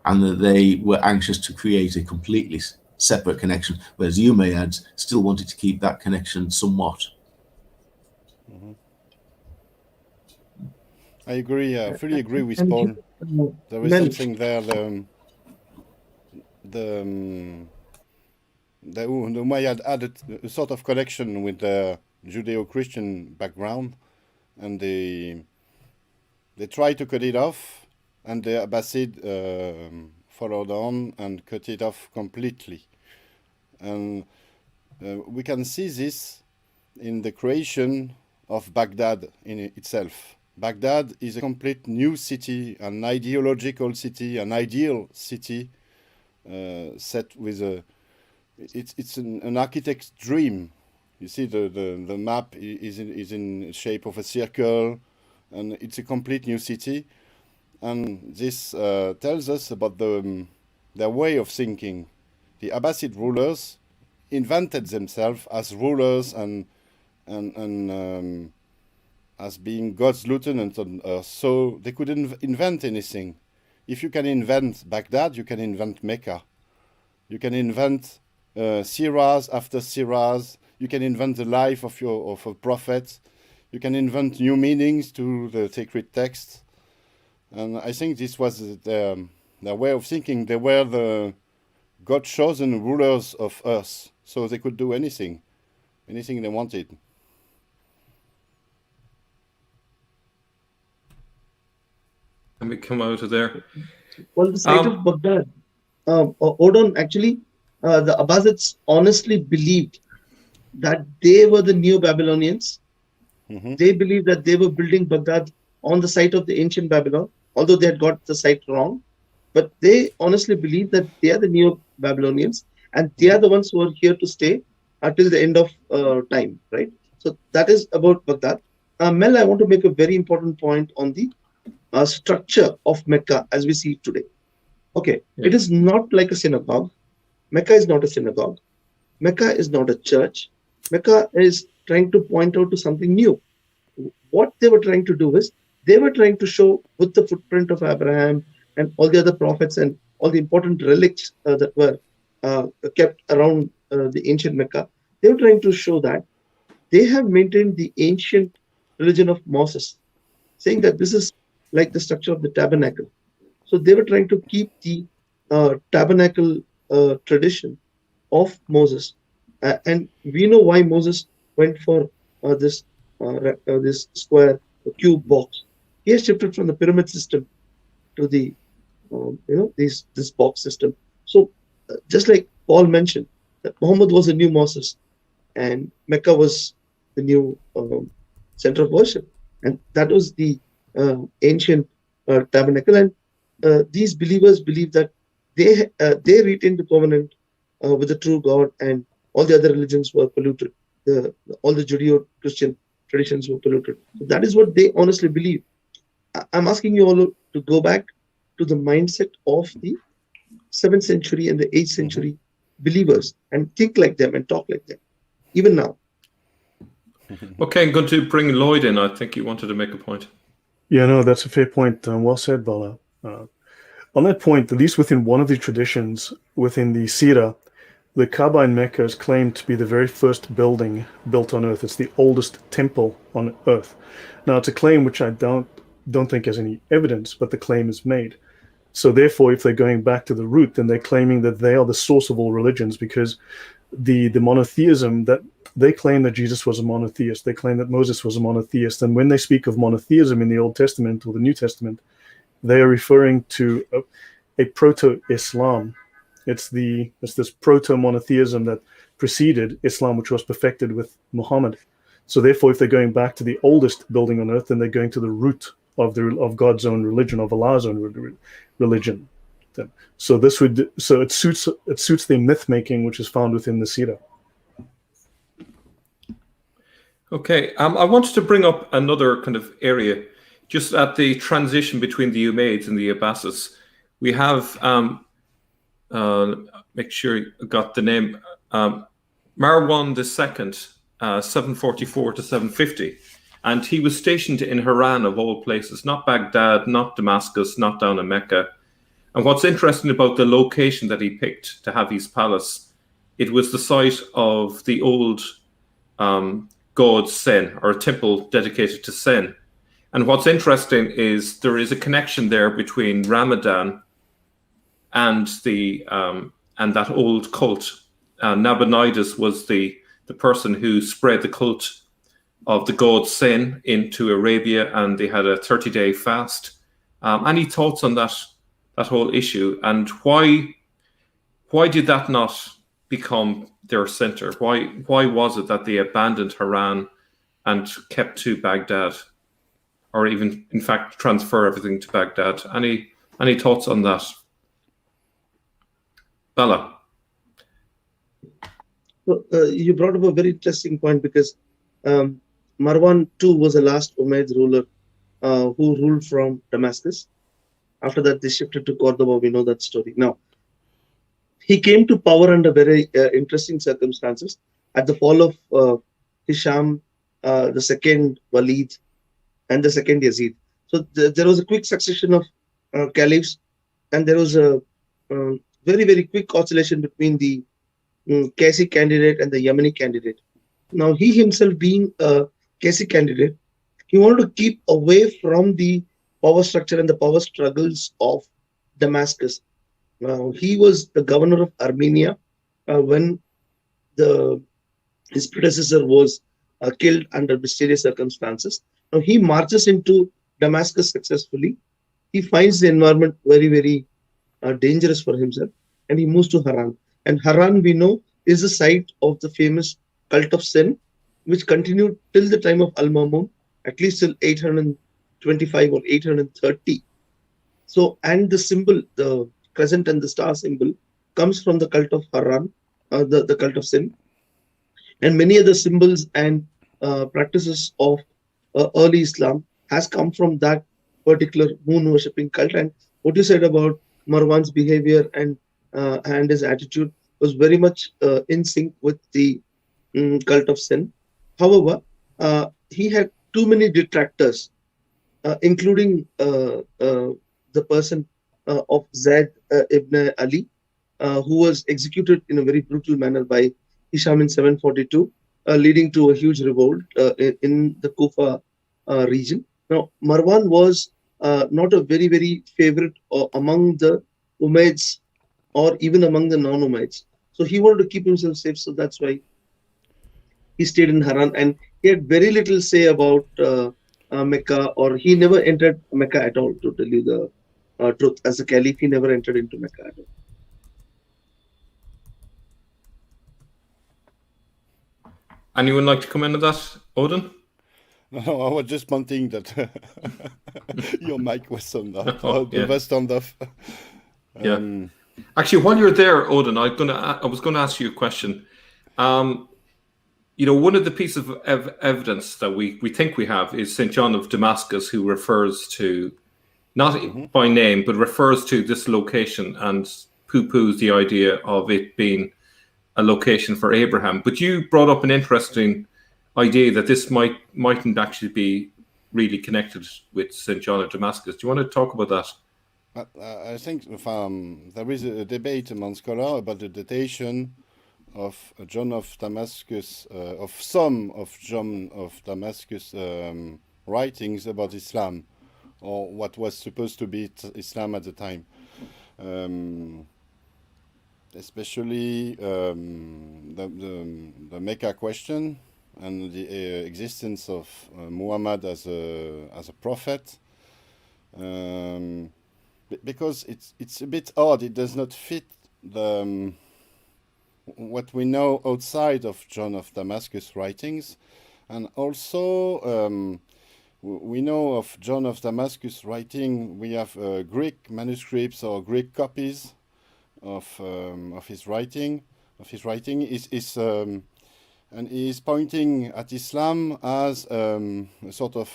and that they were anxious to create a completely separate connection, whereas the Umayyads still wanted to keep that connection somewhat. I agree. I fully agree with Paul. There is something there. The Umayyad added a sort of connection with the Judeo-Christian background, and they tried to cut it off, and the Abbasid followed on and cut it off completely. And we can see this in the creation of Baghdad in itself. Baghdad is a complete new city, an ideological city, an ideal city, set with it's an architect's dream. You see the map is in shape of a circle, and it's a complete new city. And this tells us about their way of thinking. The Abbasid rulers invented themselves as rulers and as being God's lieutenant on earth, so they couldn't invent anything. If you can invent Baghdad, you can invent Mecca. You can invent siras after siras. You can invent the life of a prophet. You can invent new meanings to the sacred text. And I think this was their way of thinking. They were the God-chosen rulers of earth, so they could do anything they wanted. Let me come out of there. Well, the site of Baghdad, Odon, actually, the Abbasids honestly believed that they were the Neo-Babylonians. Mm-hmm. They believed that they were building Baghdad on the site of the ancient Babylon, although they had got the site wrong. But they honestly believe that they are the Neo-Babylonians, and they are the ones who are here to stay until the end of time, right? So that is about Baghdad. Mel, I want to make a very important point on the structure of Mecca as we see it today. Okay, It is not like a synagogue. Mecca is not a synagogue. Mecca is not a church. Mecca is trying to point out to something new. What they were trying to do is, they were trying to show with the footprint of Abraham and all the other prophets and all the important relics that were kept around the ancient Mecca, they were trying to show that they have maintained the ancient religion of Moses, saying that this is like the structure of the tabernacle. So they were trying to keep the tabernacle tradition of Moses. And we know why Moses went for this square cube box. He has shifted from the pyramid system to the this box system. So just like Paul mentioned, that Muhammad was the new Moses, and Mecca was the new center of worship. and that was the ancient tabernacle. And these believers believe that they retained the covenant with the true God, and all the other religions were polluted. All the Judeo-Christian traditions were polluted. So that is what they honestly believe. I'm asking you all to go back to the mindset of the 7th century and the 8th century believers and think like them and talk like them, even now. Okay, I'm going to bring Lloyd in. I think you wanted to make a point. Yeah, no, that's a fair point. Well said, Bala. On that point, at least within one of the traditions, within the Sira, the Kaaba in Mecca is claimed to be the very first building built on Earth. It's the oldest temple on Earth. Now, it's a claim which I don't think has any evidence, but the claim is made. So therefore, if they're going back to the root, then they're claiming that they are the source of all religions, because the monotheism that they claim that Jesus was a monotheist, they claim that Moses was a monotheist, and when they speak of monotheism in the Old Testament or the New Testament, they are referring to a proto-Islam. It's this proto-monotheism that preceded Islam, which was perfected with Muhammad. So therefore, if they're going back to the oldest building on earth, then they're going to the root of God's own religion, of Allah's own religion. So it suits their myth making, which is found within the Sira. Okay, I wanted to bring up another kind of area, just at the transition between the Umayyads and the Abbasids. We have, make sure you got the name, Marwan II, 744 to 750. And he was stationed in Haran, of all places, not Baghdad, not Damascus, not down in Mecca. And what's interesting about the location that he picked to have his palace, it was the site of the old god Sen, or a temple dedicated to Sen. And what's interesting is there is a connection there between Ramadan and and that old cult. Nabonidus was the person who spread the cult of the god Sen into Arabia, and they had a 30-day fast. Any thoughts on that whole issue, and why did that not become their center? Why was it that they abandoned Haran and kept to Baghdad, or even in fact transfer everything to Baghdad? Any thoughts on that? Bala. Well, you brought up a very interesting point, because Marwan II was the last Umayyad ruler who ruled from Damascus. After that, they shifted to Cordoba. We know that story. Now, he came to power under very interesting circumstances. At the fall of Hisham, the second Walid, and the second Yazid. So there was a quick succession of caliphs, and there was a very, very quick oscillation between the Qaisi candidate and the Yemeni candidate. Now, he himself being a Qaisi candidate, he wanted to keep away from the power structure and the power struggles of Damascus. Now, he was the governor of Armenia when his predecessor was killed under mysterious circumstances. Now, he marches into Damascus successfully. He finds the environment very, very dangerous for himself, and he moves to Haran. And Haran, we know, is the site of the famous cult of Sen, which continued till the time of Al-Mamun, at least till 825 or 830. So, and the symbol, the crescent and the star symbol, comes from the cult of Haran, the cult of Sen. And many other symbols and practices of early Islam has come from that particular moon worshipping cult. And what you said about Marwan's behavior and his attitude was very much in sync with the cult of Sen. However, he had too many detractors, including the person of Zaid ibn Ali, who was executed in a very brutal manner by Hisham in 742, leading to a huge revolt in the Kufa region. Now, Marwan was not a very, very favorite among the Umayyads or even among the non-Umayyads. So he wanted to keep himself safe. So that's why he stayed in Haran, and he had very little say about Mecca, or he never entered Mecca at all, to tell you the truth. As a caliph, he never entered into Mecca at all. Anyone like to come into that, Odin? No, I was just pointing that your mic was turned off. Oh, yeah. Was turned off. Yeah. Actually, while you're there, Odin, I was gonna ask you a question. One of the pieces of evidence that we think we have is St. John of Damascus, who refers to, not by name, but refers to this location and poo-poos the idea of it being a location for Abraham. But you brought up an interesting idea that this mightn't actually be really connected with St. John of Damascus. Do you want to talk about that? I think there is a debate among scholars about the datation of John of Damascus, of some of John of Damascus writings about Islam, or what was supposed to be Islam at the time. Especially the Mecca question and the existence of Muhammad as a prophet, because it's a bit odd. It does not fit what we know outside of John of Damascus writings, and also we know of John of Damascus writing. We have Greek manuscripts or Greek copies of his writing. And he is pointing at Islam as a sort of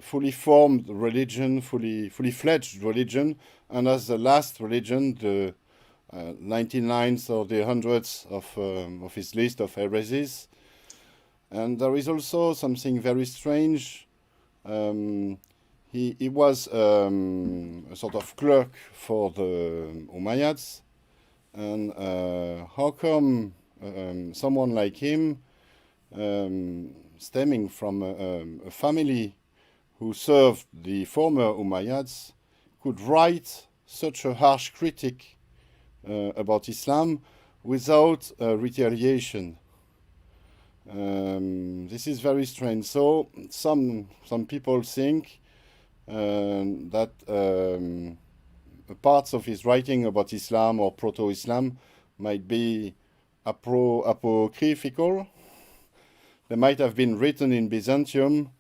fully formed religion, fully fledged religion, and as the last religion, the 99th or the 100th of his list of heresies. And there is also something very strange. He was a sort of clerk for the Umayyads, and how come someone like him, stemming from a family who served the former Umayyads, could write such a harsh critic about Islam without retaliation? This is very strange. So some people think that parts of his writing about Islam or proto-Islam might be apocryphal. They might have been written in Byzantium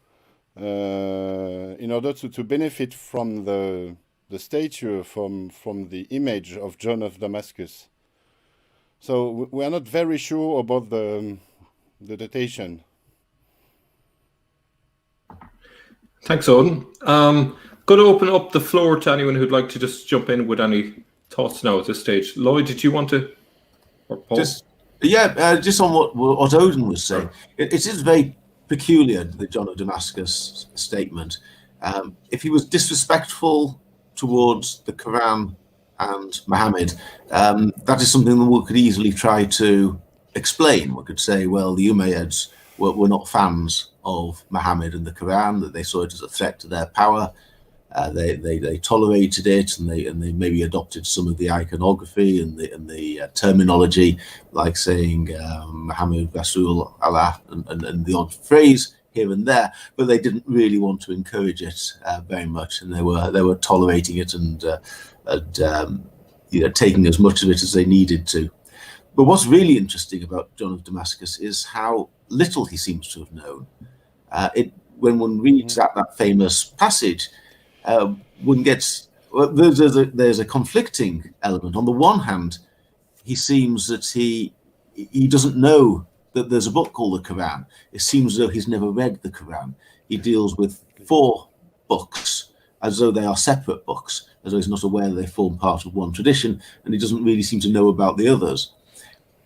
in order to benefit from the statue, from the image of John of Damascus. So we are not very sure about the datation. Thanks, Odin. Going to open up the floor to anyone who'd like to just jump in with any thoughts now at this stage. Lloyd, did you want to? Or Paul? Just on what Odin was saying, it is very peculiar, the John of Damascus statement. If he was disrespectful towards the Quran and Muhammad, that is something that we could easily try to explain. We could say, well, the Umayyads were not fans of Muhammad and the Quran, that they saw it as a threat to their power. They tolerated it, and they maybe adopted some of the iconography and the terminology, like saying Muhammad Rasul Allah and the odd phrase here and there, but they didn't really want to encourage it very much, and they were tolerating it and taking as much of it as they needed to. But what's really interesting about John of Damascus is how little he seems to have known. When one reads that famous passage, one gets there's a conflicting element. On the one hand, he seems that he doesn't know that there's a book called the Quran. It seems as though he's never read the Quran. He deals with 4 books as though they are separate books, as though he's not aware that they form part of one tradition, and he doesn't really seem to know about the others.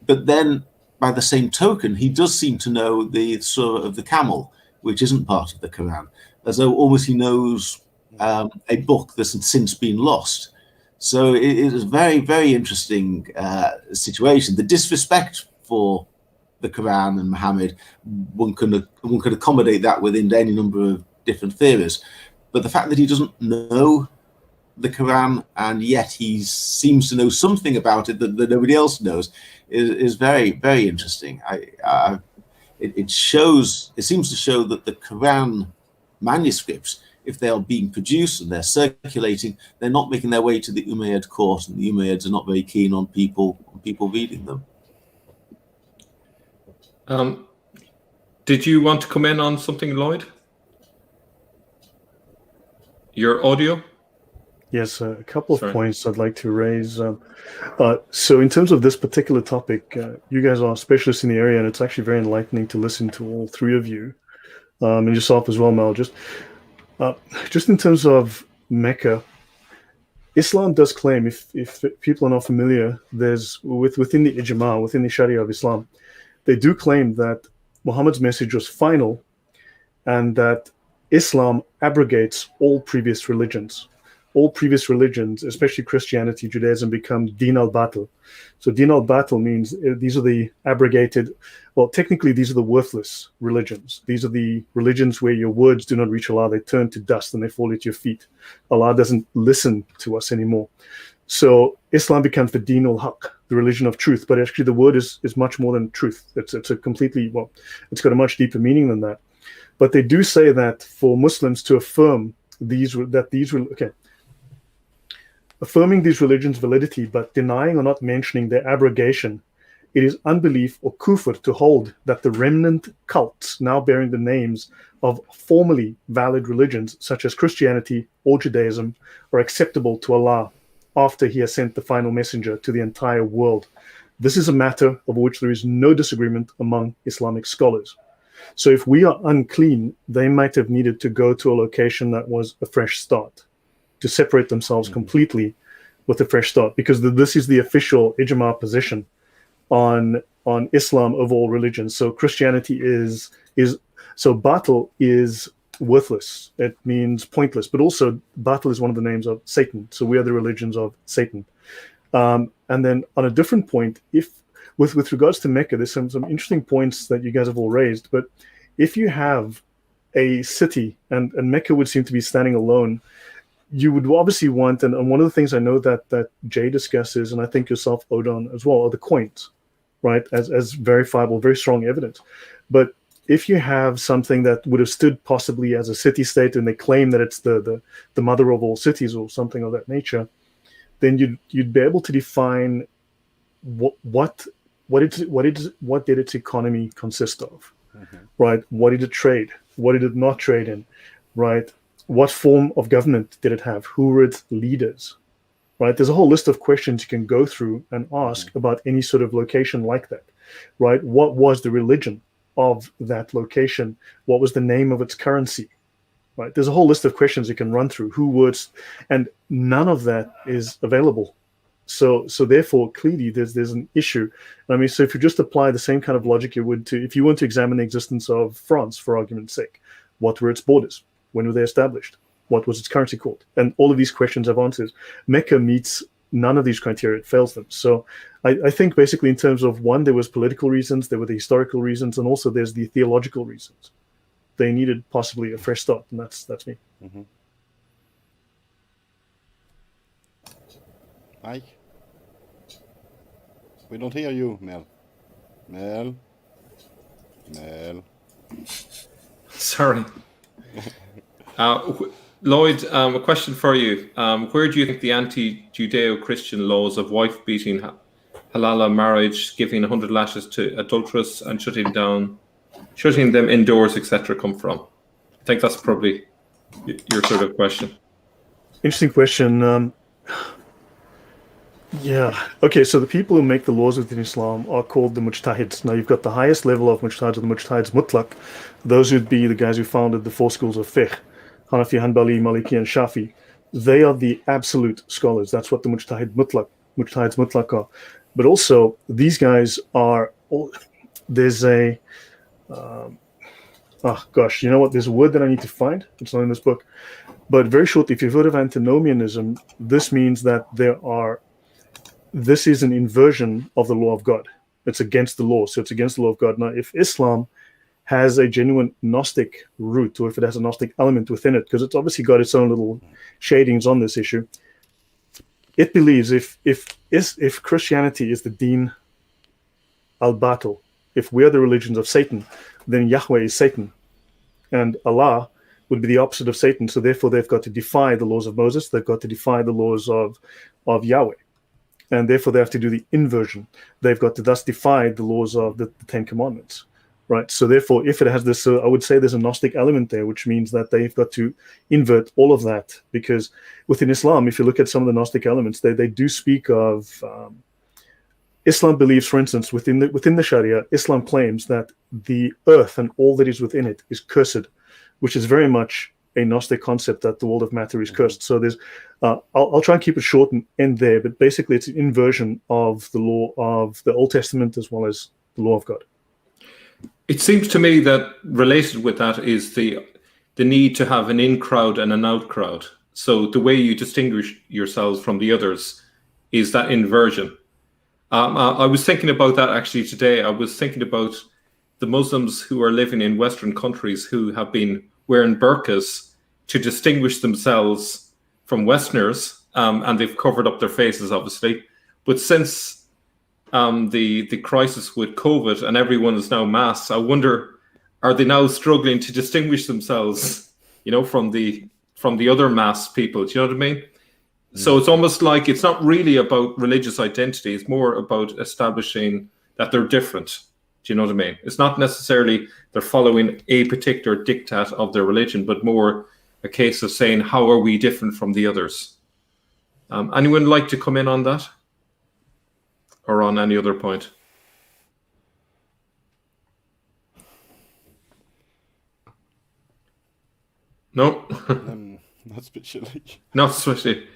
But then, by the same token, he does seem to know the Surah of the Camel, which isn't part of the Quran, as though almost he knows a book that's since been lost. So it is a very, very interesting situation. The disrespect for the Quran and Muhammad, one could accommodate that within any number of different theories. But the fact that he doesn't know the Quran and yet he seems to know something about it that nobody else knows is very, very interesting. It seems to show that the Quran manuscripts, if they are being produced and they're circulating, they're not making their way to the Umayyad court, and the Umayyads are not very keen on people reading them. Did you want to come in on something, Lloyd? your audio. Yes, a couple of Sorry. points I'd like to raise. So in terms of this particular topic, you guys are specialists in the area, and it's actually very enlightening to listen to all three of you, and yourself as well, Mel. Just in terms of Mecca, Islam does claim, if people are not familiar, within the ijma, within the Sharia of Islam, they do claim that Muhammad's message was final, and that Islam abrogates all previous religions. All previous religions, especially Christianity, Judaism, become din al-batil. So din al-batil means these are the abrogated, well, technically these are the worthless religions. These are the religions where your words do not reach Allah. They turn to dust and they fall at your feet. Allah doesn't listen to us anymore. So Islam becomes the din al-haq, the religion of truth. But actually the word is much more than truth. It's a completely, well, it's got a much deeper meaning than that. But they do say that for Muslims to affirm affirming these religions' validity, but denying or not mentioning their abrogation, it is unbelief or kufr to hold that the remnant cults now bearing the names of formerly valid religions, such as Christianity or Judaism, are acceptable to Allah after He has sent the final messenger to the entire world. This is a matter over which there is no disagreement among Islamic scholars. So if we are unclean, they might have needed to go to a location that was a fresh start, to separate themselves completely with a fresh start, because this is the official ijma position on Islam of all religions. So Christianity is batil is worthless. It means pointless, but also batil is one of the names of Satan. So we are the religions of Satan. And then on a different point, with regards to Mecca, there's some interesting points that you guys have all raised. But if you have a city, and Mecca would seem to be standing alone, you would obviously want, and one of the things I know that Jay discusses, and I think yourself, Odon, as well, are the coins, right? As verifiable, very strong evidence. But if you have something that would have stood possibly as a city-state, and they claim that it's the mother of all cities or something of that nature, then you'd be able to define what did its economy consist of, right? What did it trade? What did it not trade in, right? What form of government did it have? Who were its leaders, right? There's a whole list of questions you can go through and ask about any sort of location like that, right? What was the religion of that location? What was the name of its currency, right? There's a whole list of questions you can run through. And none of that is available. So therefore, clearly, there's an issue. I mean, so if you just apply the same kind of logic you would if you want to examine the existence of France, for argument's sake, what were its borders? When were they established? What was its currency called? And all of these questions have answers. Mecca meets none of these criteria. It fails them. So I think basically in terms of, one, there was political reasons, there were the historical reasons, and also there's the theological reasons. They needed possibly a fresh start, and that's me. Mm-hmm. Mike? We don't hear you, Mel. Mel? Sorry. Lloyd, a question for you. Where do you think the anti-Judeo-Christian laws of wife-beating, halala marriage, giving 100 lashes to adulteress, and shutting them indoors, etc., come from? I think that's probably your sort of question. Interesting question. Yeah. Okay, so the people who make the laws within Islam are called the mujtahids. Now, you've got the highest level of mujtahids, or the mujtahids mutlaq. Those would be the guys who founded the four schools of fiqh, Hanafi, Hanbali, Maliki, and Shafi. They are the absolute scholars. That's what the mujtahids mutlaq are. But also, these guys are, there's a, you know what? There's a word that I need to find. It's not in this book. But very shortly, if you've heard of antinomianism, this means that this is an inversion of the law of God. It's against the law. So it's against the law of God. Now, if Islam has a genuine Gnostic root, or if it has a Gnostic element within it, because it's obviously got its own little shadings on this issue, it believes if Christianity is the Deen al-Batil, if we are the religions of Satan, then Yahweh is Satan. And Allah would be the opposite of Satan. So therefore, they've got to defy the laws of Moses. They've got to defy the laws of Yahweh. And therefore, they have to do the inversion. They've got to thus defy the laws of the Ten Commandments, right? So therefore, if it has this, I would say there's a Gnostic element there, which means that they've got to invert all of that, because within Islam, if you look at some of the Gnostic elements, they do speak of Islam believes, for instance, within the Sharia, Islam claims that the earth and all that is within it is cursed, which is very much a Gnostic concept, that the world of matter is cursed. So there's, I'll try and keep it short and end there, but basically it's an inversion of the law of the Old Testament as well as the law of God. It seems to me that related with that is the need to have an in crowd and an out crowd. So the way you distinguish yourselves from the others is that inversion. I was thinking about that actually today. I was thinking about the Muslims who are living in Western countries who have been wearing burqas to distinguish themselves from Westerners, and they've covered up their faces, obviously. But since the crisis with COVID and everyone is now masked, I wonder, are they now struggling to distinguish themselves, from the other masked people? Do you know what I mean? So it's almost like it's not really about religious identity. It's more about establishing that they're different. Do you know what I mean? It's not necessarily they're following a particular diktat of their religion, but more a case of saying, how are we different from the others? Anyone like to come in on that? Or on any other point? No? Not especially. Not especially.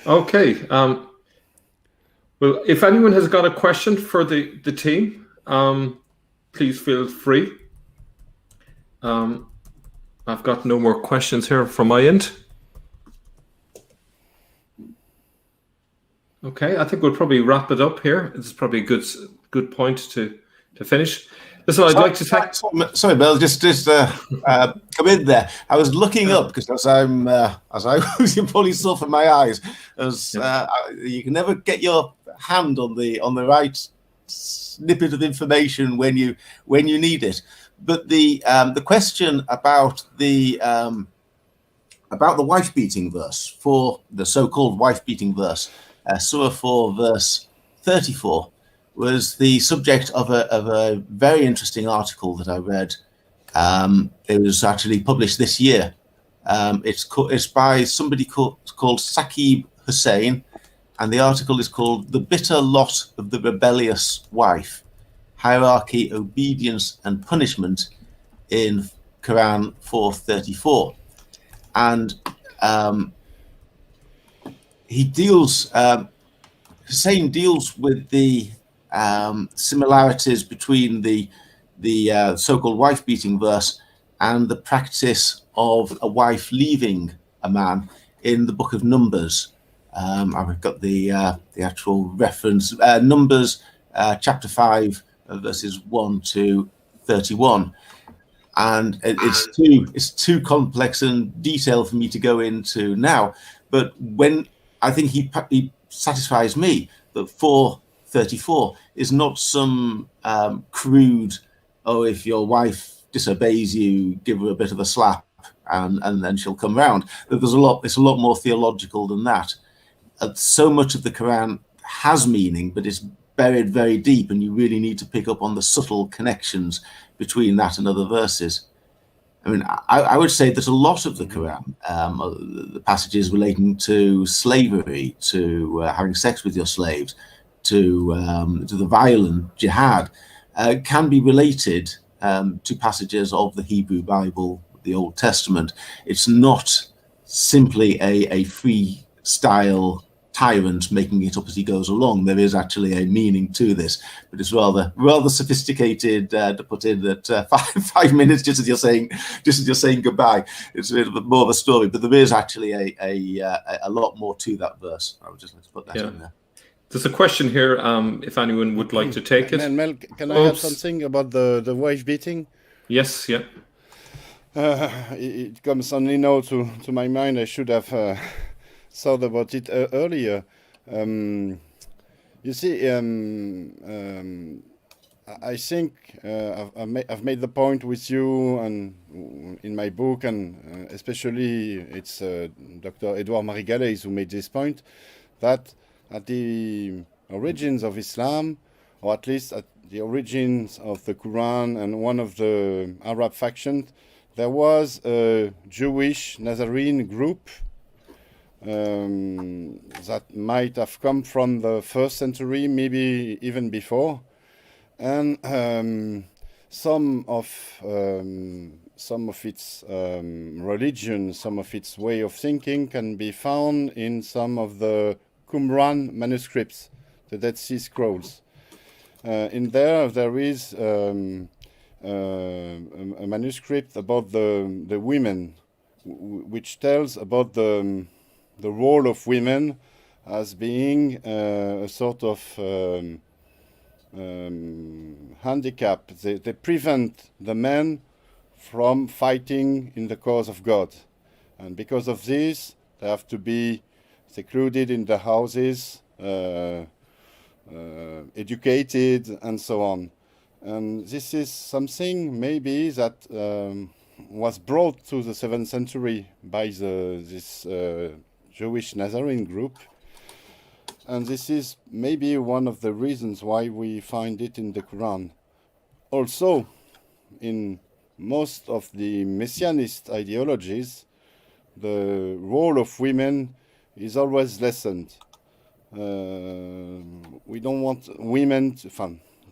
Okay. Well, if anyone has got a question for the team, please feel free. I've got no more questions here from my end. Okay, I think we'll probably wrap it up here. It's probably a good point to finish. Listen, I'd like to thank. Sorry, Bill. Just come in there. I was looking up because as I you probably saw from my eyes, you can never get your hand on the right snippet of information when you need it. But the question about the wife beating verse, for the so-called wife beating verse, Surah 4 verse 34. Was the subject of a very interesting article that I read. It was actually published this year. It's by somebody called Saqib Hussain, and the article is called "The Bitter Lot of the Rebellious Wife: Hierarchy, Obedience, and Punishment in Quran 4:34." And Hussain deals with the similarities between the so-called wife-beating verse and the practice of a wife leaving a man in the book of Numbers. I've got the actual reference, Numbers chapter 5, verses 1 to 31. And it's too complex and detailed for me to go into now. But when I think he satisfies me that 4:34 is not some crude, if your wife disobeys you, give her a bit of a slap and then she'll come round. It's a lot more theological than that. So much of the Quran has meaning, but it's buried very deep, and you really need to pick up on the subtle connections between that and other verses. I mean, I would say that a lot of the Quran, the passages relating to slavery, to having sex with your slaves, to the violent jihad, can be related to passages of the Hebrew Bible, the Old Testament. It's not simply a freestyle tyrant making it up as he goes along. There is actually a meaning to this, but it's rather sophisticated to put in that 5 minutes just as you're saying goodbye. It's a bit more of a story, but there is actually a lot more to that verse. I would just like to put that in there. There's a question here. If anyone would like to take it. And Mel, can I add something about the wife beating? Yes. Yeah. It comes only now to my mind. I should have thought about it earlier. You see, I think I've made the point with you and in my book, and especially it's Dr. Edouard Marie-Galais who made this point, that at the origins of Islam, or at least at the origins of the Quran and one of the Arab factions, there was a Jewish Nazarene group that might have come from the 1st century, maybe even before, and some of its religion, some of its way of thinking can be found in some of the Qumran manuscripts, the Dead Sea Scrolls. In there is a manuscript about the women, which tells about the role of women as being a sort of handicap. They prevent the men from fighting in the cause of God. And because of this, they have to be secluded in their houses, educated, and so on. And this is something maybe that was brought to the 7th century by this Jewish Nazarene group. And this is maybe one of the reasons why we find it in the Quran. Also, in most of the Messianist ideologies, the role of women is always lessened. We don't want women to,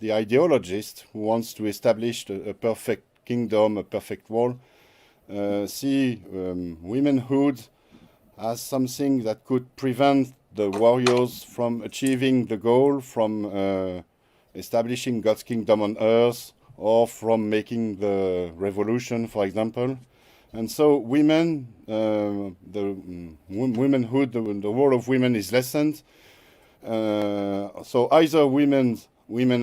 the ideologist who wants to establish a perfect kingdom, a perfect world, see womanhood as something that could prevent the warriors from achieving the goal, from establishing God's kingdom on earth, or from making the revolution, for example. And so women, the womanhood, the role of women is lessened. So either women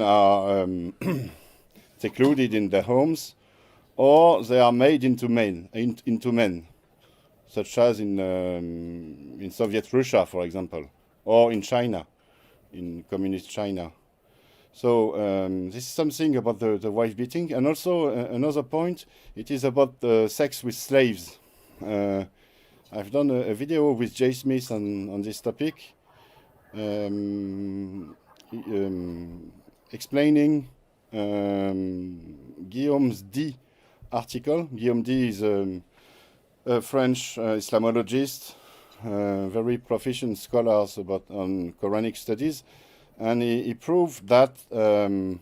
are secluded in their homes, or they are made into men, such as in Soviet Russia, for example, or in China, in communist China. So this is something about the wife beating. And also another point, it is about the sex with slaves. I've done a video with Jay Smith on this topic, explaining Guillaume's D article. Guillaume D is a French Islamologist, very proficient scholars on Quranic studies. And he proved that there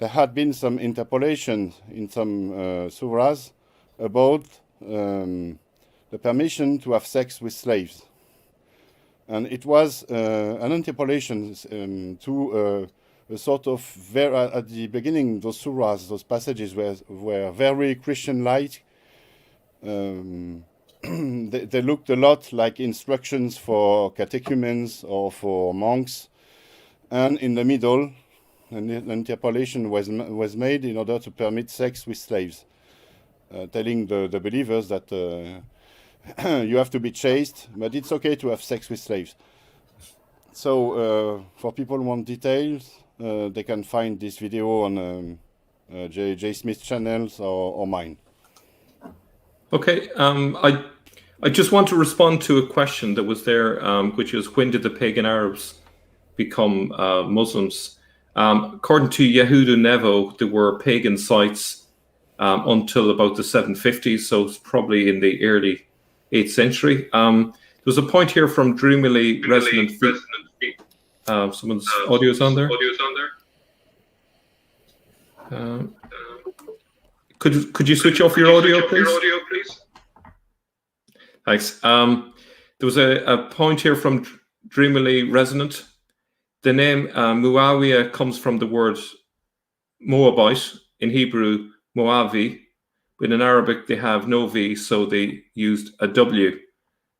had been some interpolation in some surahs about the permission to have sex with slaves. And it was an interpolation to a sort of, at the beginning, those surahs, those passages were very Christian-like. They looked a lot like instructions for catechumens or for monks. And in the middle, an interpolation was made in order to permit sex with slaves, telling the believers that you have to be chaste, but it's okay to have sex with slaves. So for people who want details, they can find this video on J. Smith's channels or mine. Okay, I just want to respond to a question that was there, which is, when did the pagan Arabs become Muslims? According to Yehuda Nevo, there were pagan sites until about the 750s, so it's probably in the early 8th century. There's a point here from Dreamily Resonant Feet. Someone's audio's on there. Could you switch off your audio, please? Thanks. There was a point here from Dreamily Resonant. The name Muawiyah comes from the word Moabite, in Hebrew, Moavi, but in Arabic they have no V, so they used a W,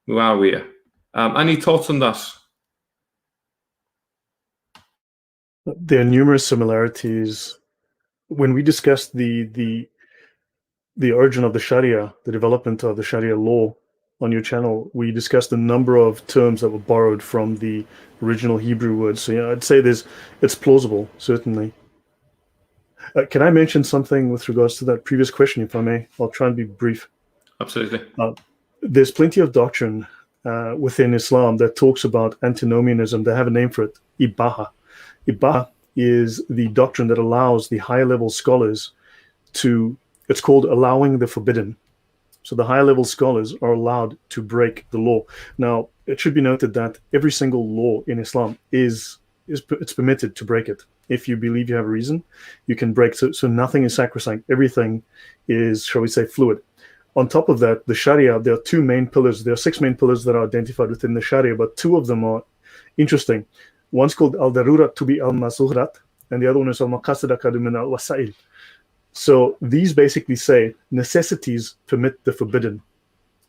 Muawiyah. Any thoughts on that? There are numerous similarities. When we discussed the origin of the Sharia, the development of the Sharia law on your channel, we discussed a number of terms that were borrowed from the original Hebrew words. So yeah, I'd say it's plausible, certainly. Can I mention something with regards to that previous question, if I may? I'll try and be brief. Absolutely. There's plenty of doctrine within Islam that talks about antinomianism. They have a name for it, Ibaha. Ibaha is the doctrine that allows the higher level scholars to, it's called allowing the forbidden. So the higher level scholars are allowed to break the law. Now, it should be noted that every single law in Islam it's permitted to break it. If you believe you have a reason, you can break. So nothing is sacrosanct. Everything is, shall we say, fluid. On top of that, the Sharia, there are two main pillars. There are 6 main pillars that are identified within the Sharia, but 2 of them are interesting. One's called al-darurat tubi al-masuhrat, and the other one is al-maqasid akadu min al-wasail. So these basically say necessities permit the forbidden.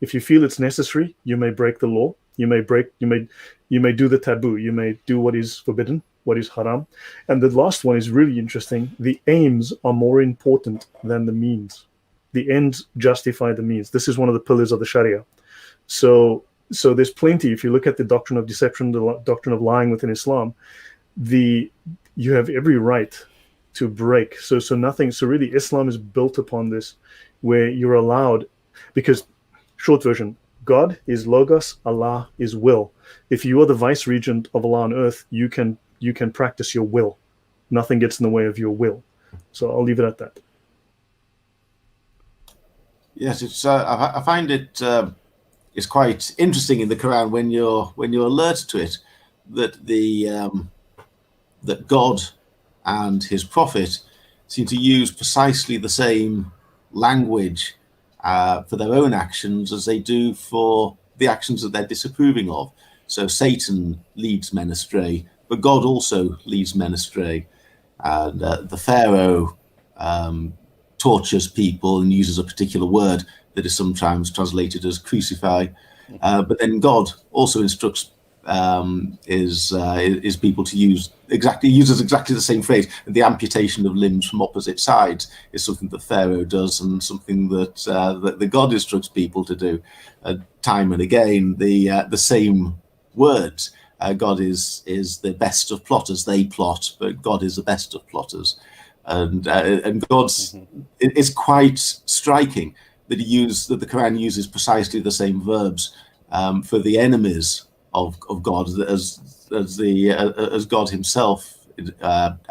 If you feel it's necessary, you may break the law. You may do the taboo. You may do what is forbidden, what is haram. And the last one is really interesting. The aims are more important than the means. The ends justify the means. This is one of the pillars of the Sharia. So there's plenty. If you look at the doctrine of deception, the doctrine of lying within Islam, you have every right to break. So really Islam is built upon this, where you're allowed, because short version, God is logos, Allah is will. If you are the vice regent of Allah on earth, you can practice your will. Nothing gets in the way of your will. So I'll leave it at that. Yes, it's. I find it is quite interesting in the Quran when you're alert to it that that God and His Prophet seem to use precisely the same language for their own actions as they do for the actions that they're disapproving of. So Satan leads men astray, but God also leads men astray. And the Pharaoh tortures people and uses a particular word that is sometimes translated as crucify. But then God also instructs his people to uses exactly the same phrase. The amputation of limbs from opposite sides is something that Pharaoh does, and something that the God instructs people to do. Time and again, the same words. God is the best of plotters. They plot, but God is the best of plotters. And God's it's quite striking that the Quran uses precisely the same verbs for the enemies of God as God Himself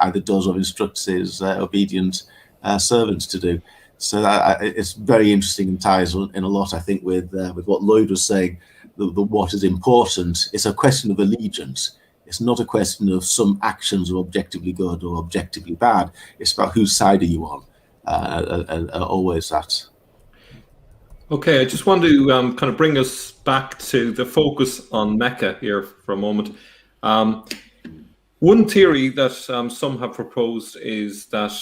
either does or instructs His obedient servants to do. So it's very interesting and ties in a lot, I think, with what Lloyd was saying. What is important? It's a question of allegiance. It's not a question of some actions are objectively good or objectively bad. It's about whose side are you on, and always that. Okay, I just want to kind of bring us back to the focus on Mecca here for a moment. One theory that some have proposed is that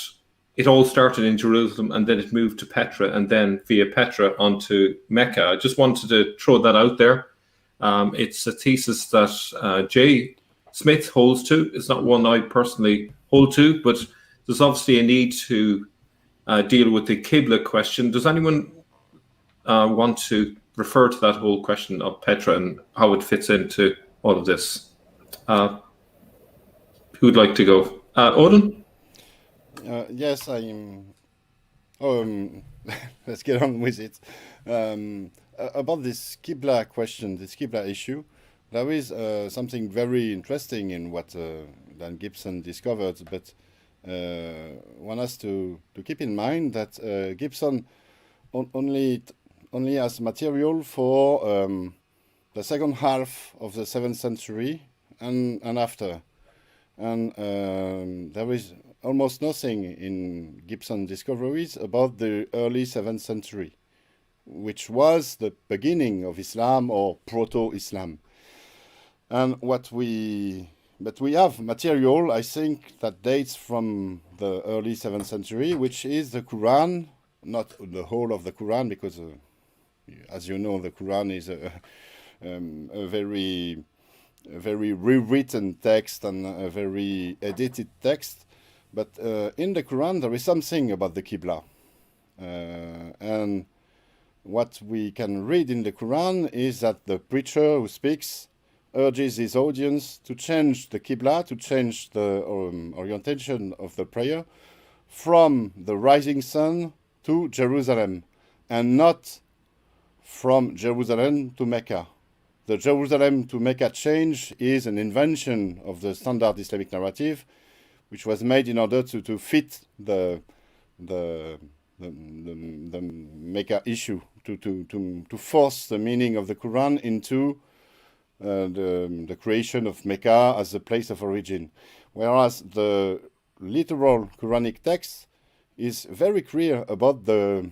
it all started in Jerusalem and then it moved to Petra and then via Petra onto Mecca. I just wanted to throw that out there. It's a thesis that Jay Smith holds to. It's not one I personally hold to, but there's obviously a need to deal with the Qibla question. Does anyone want to refer to that whole question of Petra and how it fits into all of this? Who'd like to go? Odin? Yes, I'm. Let's get on with it. About this Qibla question, this Qibla issue, there is something very interesting in what Dan Gibson discovered, but one has to keep in mind that Gibson only has material for the second half of the 7th century and after. And there is almost nothing in Gibson discoveries about the early 7th century, which was the beginning of Islam or proto-Islam. And but we have material, I think, that dates from the early 7th century, which is the Quran, not the whole of the Quran, because as you know, the Quran is a very rewritten text and a very edited text. But in the Quran, there is something about the Qibla. And what we can read in the Quran is that the preacher who speaks urges his audience to change the Qibla, to change the orientation of the prayer from the rising sun to Jerusalem, and not from Jerusalem to Mecca. The Jerusalem to Mecca change is an invention of the standard Islamic narrative, which was made in order to fit the Mecca issue, to force the meaning of the Quran into the creation of Mecca as a place of origin, whereas the literal Quranic text is very clear about the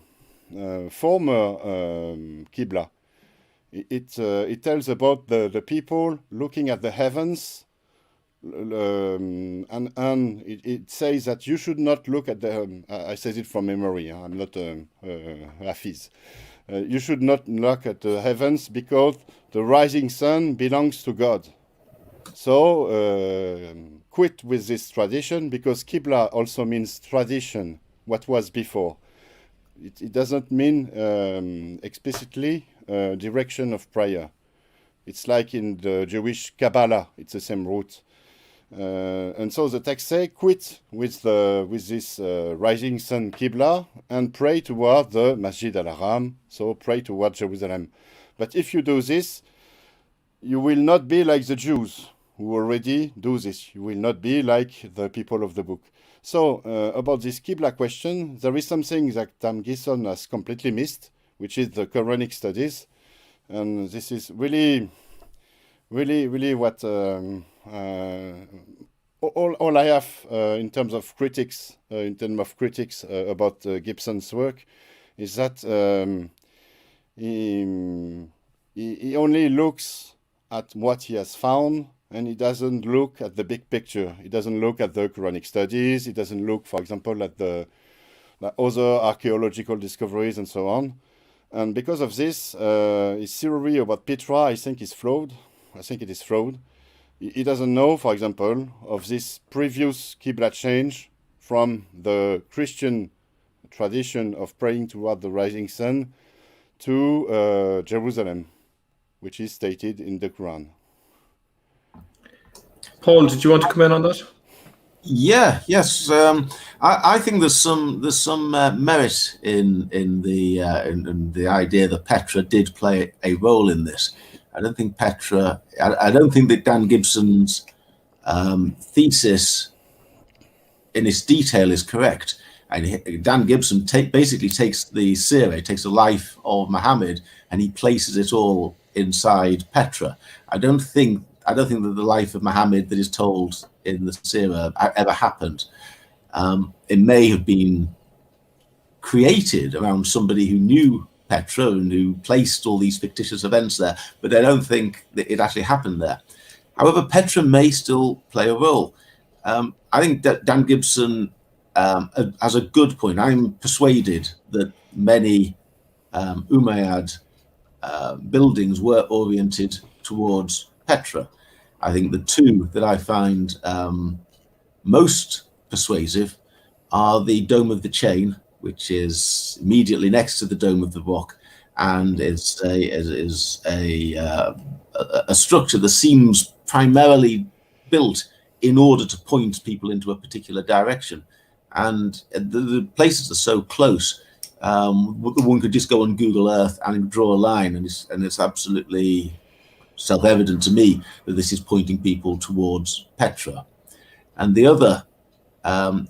former Qibla. It tells about the people looking at the heavens, and it says that you should not look at the. I say it from memory. I'm not Hafiz. You should not look at the heavens because the rising sun belongs to God. So quit with this tradition, because Qibla also means tradition, what was before. It doesn't mean explicitly direction of prayer. It's like in the Jewish Kabbalah, it's the same root. And so the text say, quit with this rising sun Qibla and pray toward the Masjid al-Haram, so pray toward Jerusalem. But if you do this, you will not be like the Jews who already do this. You will not be like the people of the book. So about this Qibla question, there is something that Dan Gibson has completely missed, which is the Quranic studies. And this is really what all I have in terms of critics, about Gibson's work, is that he only looks at what he has found, and he doesn't look at the big picture. He doesn't look at the Quranic studies. He doesn't look, for example, at the other archaeological discoveries and so on. And because of this, his theory about Petra, I think, is flawed. I think it is flawed. He doesn't know, for example, of this previous Qibla change from the Christian tradition of praying toward the rising sun to Jerusalem, which is stated in the Quran. Paul, did you want to come in on that? Yes. I think there's some merit in the idea that Petra did play a role in this. I don't think that Dan Gibson's thesis in its detail is correct. And Dan Gibson basically takes the Sirah, takes the life of Muhammad, and he places it all inside Petra. I don't think that the life of Muhammad that is told in the Sirah ever happened. It may have been created around somebody who knew Petra and who placed all these fictitious events there, but I don't think that it actually happened there. However, Petra may still play a role. I think that Dan Gibson has a good point. I'm persuaded that many Umayyad buildings were oriented towards Petra. I think the two that I find most persuasive are the Dome of the Chain, which is immediately next to the Dome of the Rock, and is a structure that seems primarily built in order to point people into a particular direction. And the places are so close, one could just go on Google Earth and draw a line, and it's absolutely self-evident to me that this is pointing people towards Petra. And the other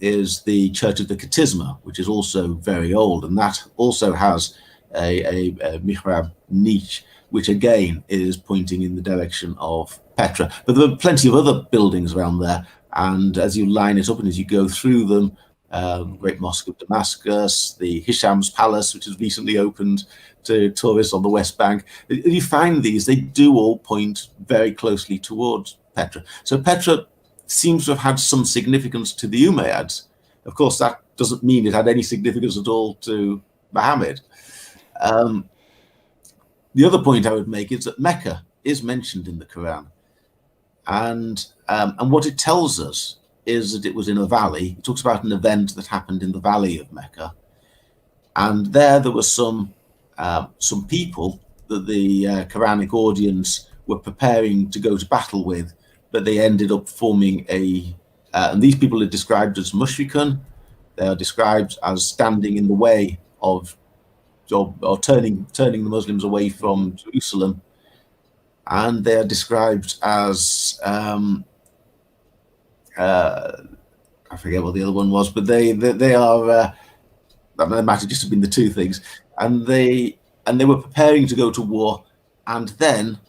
is the Church of the Katisma, which is also very old, and that also has a mihrab niche, which again is pointing in the direction of Petra. But there are plenty of other buildings around there, and as you line it up and as you go through them, Great Mosque of Damascus, the Hisham's Palace, which has recently opened to tourists on the West Bank, you find these, they do all point very closely towards Petra. So Petra seems to have had some significance to the Umayyads. Of course, that doesn't mean it had any significance at all to Muhammad. The other point I would make is that Mecca is mentioned in the Quran, and what it tells us is that it was in a valley. It talks about an event that happened in the valley of Mecca, and there were some people that the Quranic audience were preparing to go to battle with, but they ended up forming and these people are described as mushrikun. They are described as standing in the way of or turning the Muslims away from Jerusalem, and they are described as I forget what the other one was, but they are. That might have just have been the two things, and they were preparing to go to war, and then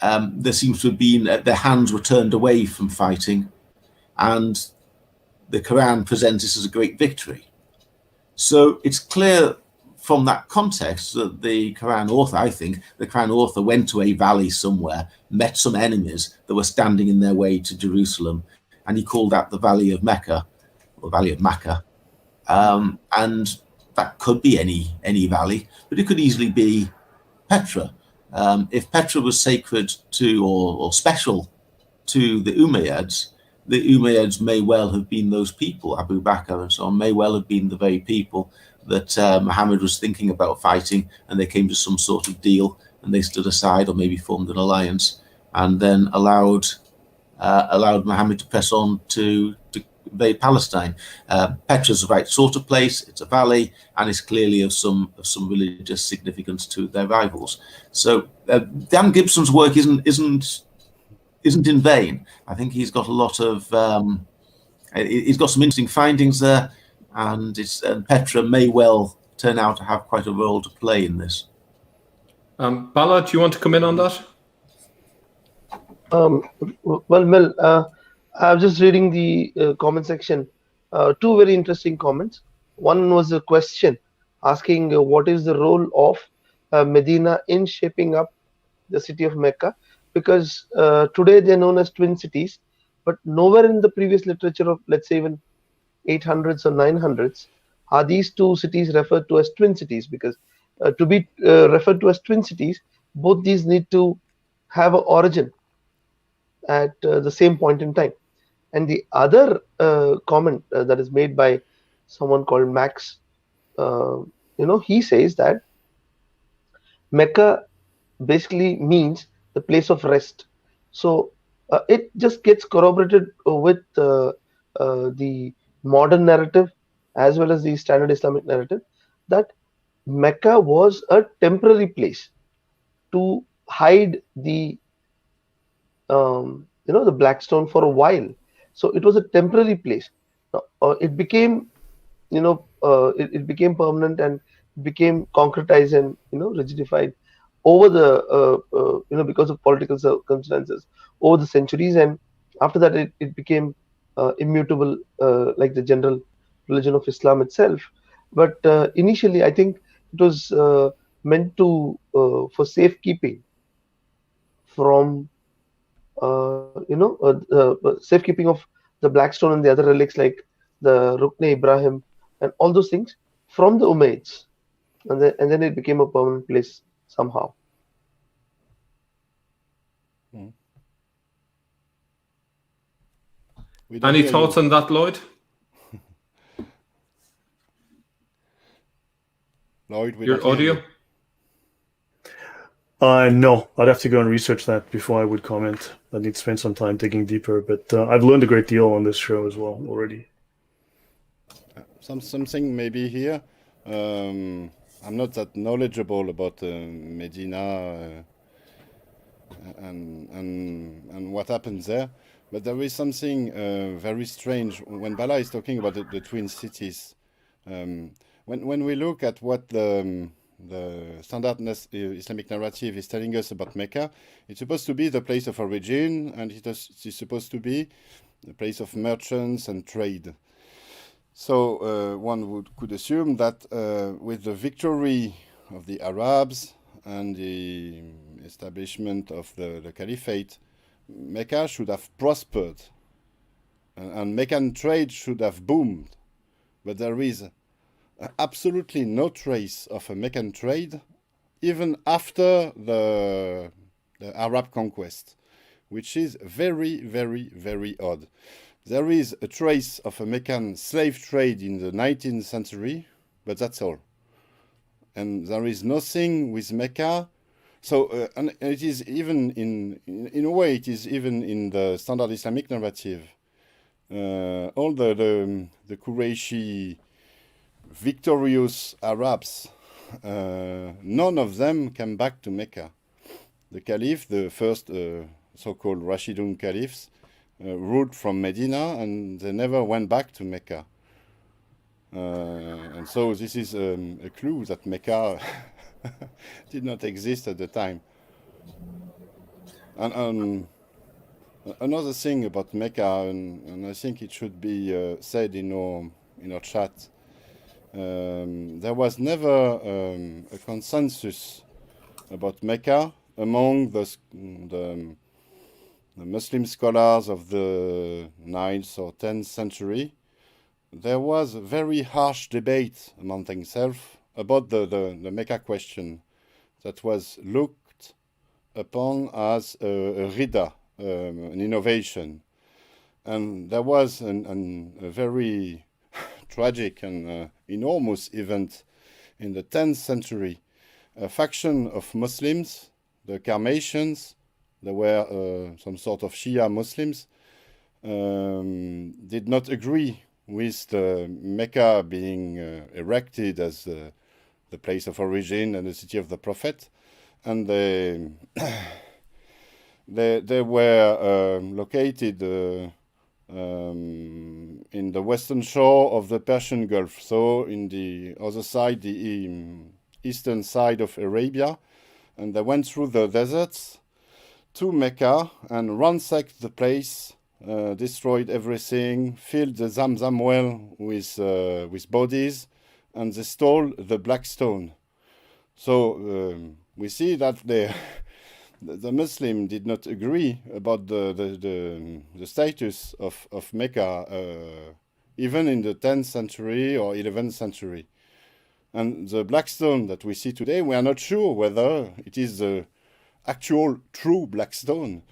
there seems to have been their hands were turned away from fighting, and the Quran presents this as a great victory. So it's clear from that context that the Quran author, I think, the Quran author went to a valley somewhere, met some enemies that were standing in their way to Jerusalem, and he called that the Valley of Mecca, or Valley of Mecca. And that could be any valley, but it could easily be Petra. If Petra was sacred to or special to the Umayyads may well have been those people, Abu Bakr and so on, may well have been the very people that Muhammad was thinking about fighting, and they came to some sort of deal, and they stood aside or maybe formed an alliance, and then allowed Muhammad to press on to invade Palestine. Petra's the right sort of place. It's a valley, and it's clearly of some religious significance to their rivals. So Dan Gibson's work isn't in vain. I think he's got a lot of he's got some interesting findings there, and Petra may well turn out to have quite a role to play in this. Bala, do you want to come in on that? Well, Mel, I was just reading the comment section. Two very interesting comments. One was a question asking what is the role of Medina in shaping up the city of Mecca, because today they're known as twin cities, but nowhere in the previous literature of, let's say, even 800s or 900s are these two cities referred to as twin cities, because to be referred to as twin cities, both these need to have an origin at the same point in time. And the other comment that is made by someone called Max, he says that Mecca basically means the place of rest. So it just gets corroborated with the modern narrative as well as the standard Islamic narrative that Mecca was a temporary place to hide the the black stone for a while. So it was a temporary place. It became it became permanent and became concretized and rigidified over the because of political circumstances over the centuries, and after that it became immutable, like the general religion of Islam itself. But initially I think it was meant to for safekeeping from safekeeping of the black stone and the other relics like the Rukn Ibrahim and all those things from the Umayyads, and then it became a permanent place somehow. Any thoughts on that, Lloyd? Lloyd, your audio? No, I'd have to go and research that before I would comment. I need to spend some time digging deeper, but I've learned a great deal on this show as well already. Something maybe here. I'm not that knowledgeable about Medina and what happens there, but there is something very strange when Bala is talking about the twin cities. When we look at what the standard Islamic narrative is telling us about Mecca, it's supposed to be the place of origin, and it's supposed to be the place of merchants and trade. So one could assume that with the victory of the Arabs and the establishment of the Caliphate, Mecca should have prospered, and Meccan trade should have boomed. But there is absolutely no trace of a Meccan trade even after the Arab conquest, which is very, very, very odd. There is a trace of a Meccan slave trade in the 19th century, but that's all. And there is nothing with Mecca. So, and it is even in a way, it is even in the standard Islamic narrative. All the Qurayshi victorious Arabs, none of them came back to Mecca. The Caliph, the first so-called Rashidun Caliphs, ruled from Medina, and they never went back to Mecca. And so this is a clue that Mecca did not exist at the time. And another thing about Mecca, and I think it should be said in our chat, there was never a consensus about Mecca among the Muslim scholars of the 9th or 10th century. There was a very harsh debate among themselves about the Mecca question that was looked upon as a rida, an innovation. And there was a very tragic and enormous event in the 10th century. A faction of Muslims, the Karmatians, there were some sort of Shia Muslims, did not agree with the Mecca being erected as the place of origin and the city of the Prophet. And they were located in the western shore of the Persian Gulf, so in the other side, the eastern side of Arabia, and they went through the deserts to Mecca and ransacked the place, destroyed everything, filled the Zamzam well with bodies, and they stole the black stone. So we see that the Muslim did not agree about the status of Mecca, even in the 10th century or 11th century. And the black stone that we see today, we are not sure whether it is the actual true black stone,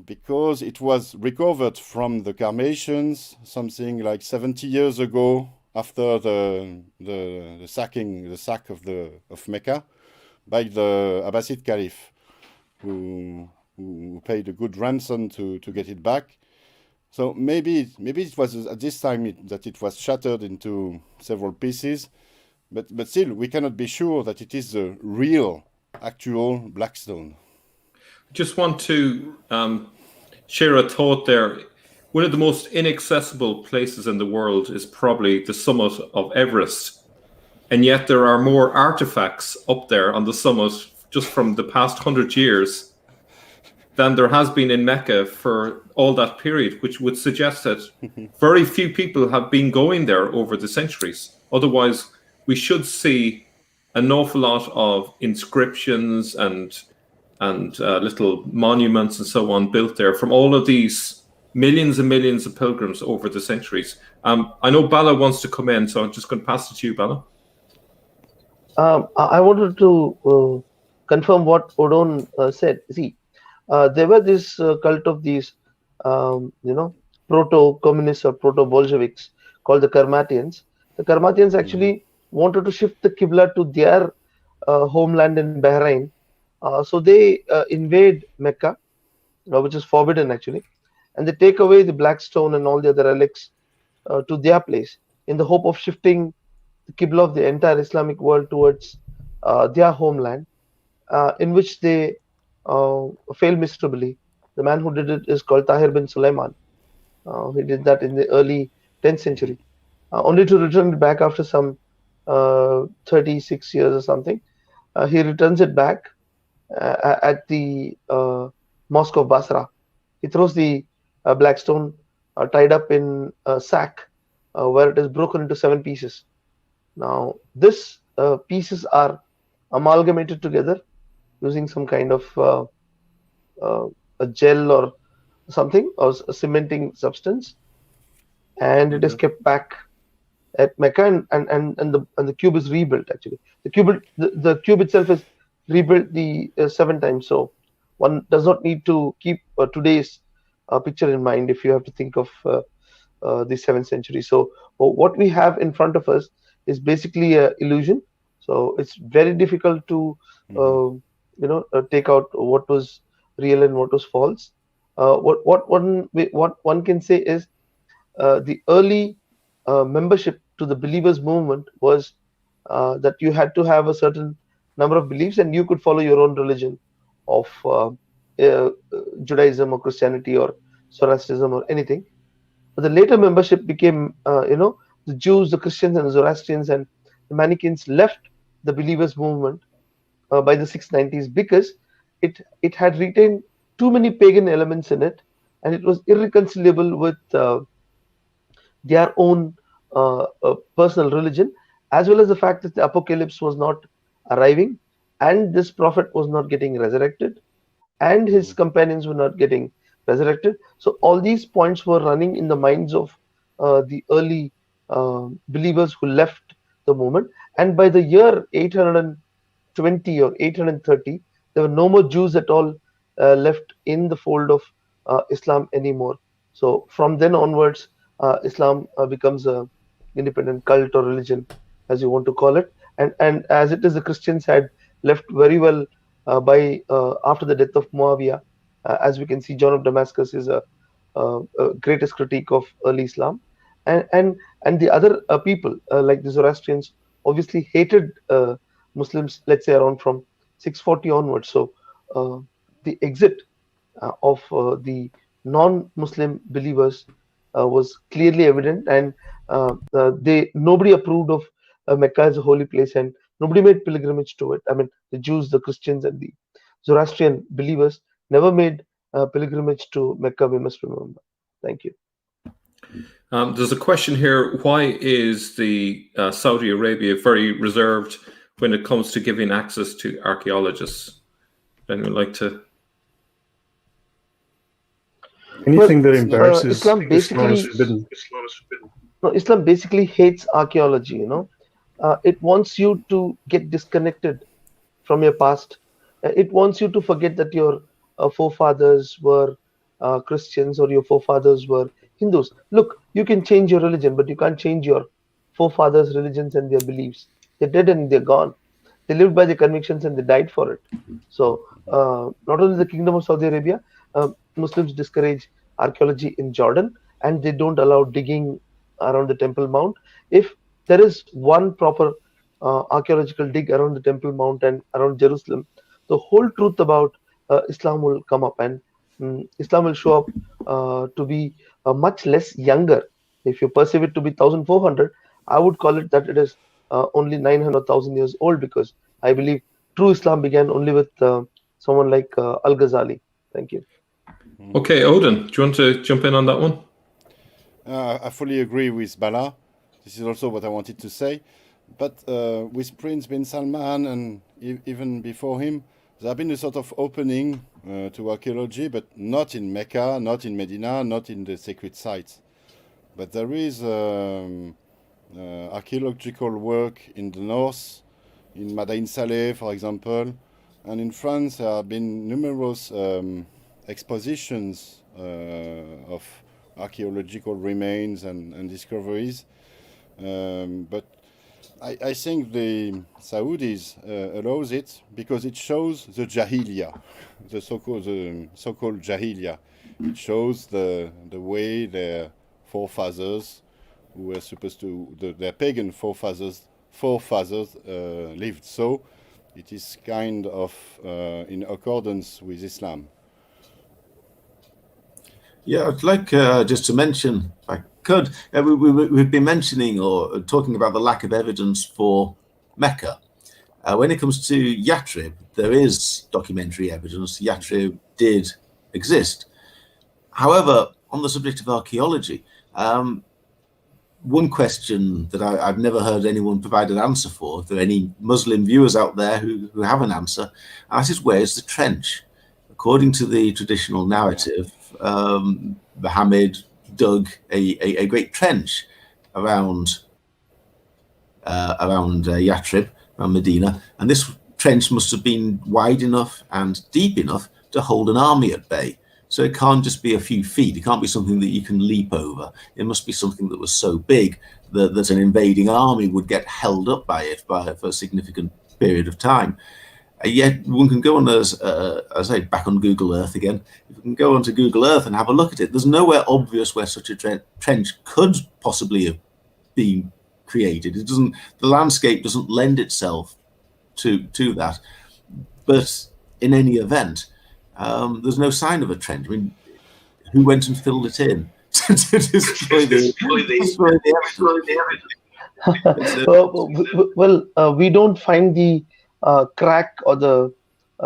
because it was recovered from the Karmatians something like 70 years ago after the sack of Mecca by the Abbasid Caliph, who paid a good ransom to get it back. So maybe it was at this time that it was shattered into several pieces, but still we cannot be sure that it is the real, actual black stone. Just want to share a thought there. One of the most inaccessible places in the world is probably the summit of Everest. And yet there are more artifacts up there on the summit just from the past 100 years than there has been in Mecca for all that period, which would suggest that very few people have been going there over the centuries. Otherwise, we should see an awful lot of inscriptions and little monuments and so on built there from all of these millions and millions of pilgrims over the centuries. I know Bala wants to come in, so I'm just going to pass it to you, Bala. I wanted to confirm what Odon said. See, there were this cult of these, proto-communists or proto-Bolsheviks called the Karmatians. The Karmatians actually wanted to shift the Qibla to their homeland in Bahrain. So they invade Mecca, which is forbidden actually, and they take away the black stone and all the other relics to their place in the hope of shifting the Qibla of the entire Islamic world towards their homeland, in which they failed miserably. The man who did it is called Tahir bin Sulaiman. He did that in the early 10th century, only to return it back after some 36 years or something. He returns it back at the Mosque of Basra. He throws the black stone tied up in a sack where it is broken into 7 pieces. Now, these pieces are amalgamated together using some kind of a gel or something, or a cementing substance, and it is kept back at Mecca, and the cube is rebuilt. Actually, the cube itself is rebuilt the 7 times. So one does not need to keep today's picture in mind if you have to think of the 7th century. So what we have in front of us is basically an illusion. So it's very difficult to take out what was real and what was false. What one can say is the early membership to the believers movement was that you had to have a certain number of beliefs and you could follow your own religion of Judaism or Christianity or Zoroastrianism or anything. But the later membership became, the Jews, the Christians, and the Zoroastrians and the Manichaeans left the believers movement by the 690s because it had retained too many pagan elements in it, and it was irreconcilable with their own personal religion, as well as the fact that the apocalypse was not arriving, and this prophet was not getting resurrected, and his companions were not getting resurrected. So all these points were running in the minds of the early believers who left the movement. And by the year 820 or 830, there were no more Jews at all left in the fold of Islam anymore. So from then onwards, Islam becomes a independent cult or religion, as you want to call it. And as it is, the Christians had left very well by after the death of Muawiyah. As we can see, John of Damascus is a greatest critique of early Islam, and the other people like the Zoroastrians obviously hated Muslims. Let's say around from 640 onwards. So the exit of the non-Muslim believers was clearly evident, and nobody approved of Mecca as a holy place, and nobody made pilgrimage to it. I mean, the Jews, the Christians, and the Zoroastrian believers never made pilgrimage to Mecca. We must remember. Thank you. There's a question here: why is the Saudi Arabia very reserved when it comes to giving access to archaeologists? Anyone like to? Anything that embarrasses Islam basically is forbidden. No, Islam basically hates archaeology. It wants you to get disconnected from your past. It wants you to forget that your forefathers were Christians or your forefathers were Hindus. Look, you can change your religion, but you can't change your forefathers' religions and their beliefs. They're dead and they're gone. They lived by their convictions and they died for it. So, not only the Kingdom of Saudi Arabia, Muslims discourage archaeology in Jordan, and they don't allow digging around the Temple Mount. If there is one proper archaeological dig around the Temple Mount and around Jerusalem, the whole truth about Islam will come up, and Islam will show up to be much less younger. If you perceive it to be 1400, I would call it that it is only 900,000 years old, because I believe true Islam began only with someone like Al-Ghazali. Thank you. Okay, Odin, do you want to jump in on that one? I fully agree with Bala. This is also what I wanted to say. But with Prince bin Salman and even before him, there has been a sort of opening to archaeology, but not in Mecca, not in Medina, not in the sacred sites. But there is archaeological work in the north, in Madain Saleh, for example. And in France, there have been numerous expositions of archaeological remains and discoveries. But I think the Saudis allows it because it shows the Jahiliya, the so-called Jahiliya. It shows the way their forefathers, who were supposed to, their pagan forefathers lived. So it is kind of in accordance with Islam. Yeah, I'd like just to mention, if I could, we've been mentioning or talking about the lack of evidence for Mecca. When it comes to Yathrib, there is documentary evidence Yathrib did exist. However, on the subject of archaeology, one question that I've never heard anyone provide an answer for, if there are any Muslim viewers out there who have an answer, and that is, where's the trench? According to the traditional narrative, Muhammad dug a great trench around Yathrib, around Medina, and this trench must have been wide enough and deep enough to hold an army at bay. So it can't just be a few feet. It can't be something that you can leap over. It must be something that was so big that an invading army would get held up by it for a significant period of time. Yet one can go on, as I say, back on Google Earth again. You can go onto Google Earth and have a look at it. There's nowhere obvious where such a trench could possibly have been created. It doesn't. The landscape doesn't lend itself to that. But in any event, there's no sign of a trench. I mean, who went and filled it in to destroy the Well, we don't find the crack or the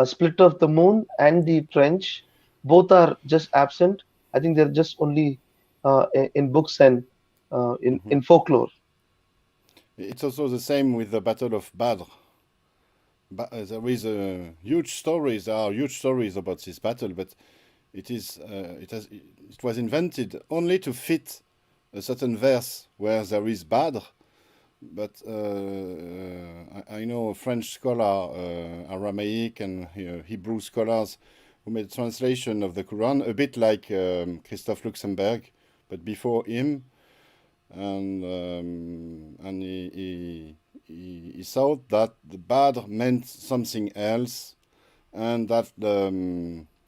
split of the moon and the trench. Both are just absent. I think they're just only in books and in folklore. It's also the same with the Battle of Badr. There is a huge stories. There are huge stories about this battle, but it was invented only to fit a certain verse where there is Badr. But I know a French scholar, Aramaic and Hebrew scholars who made a translation of the Quran, a bit like Christoph Luxemburg, but before him, and he thought that the Badr meant something else, and that the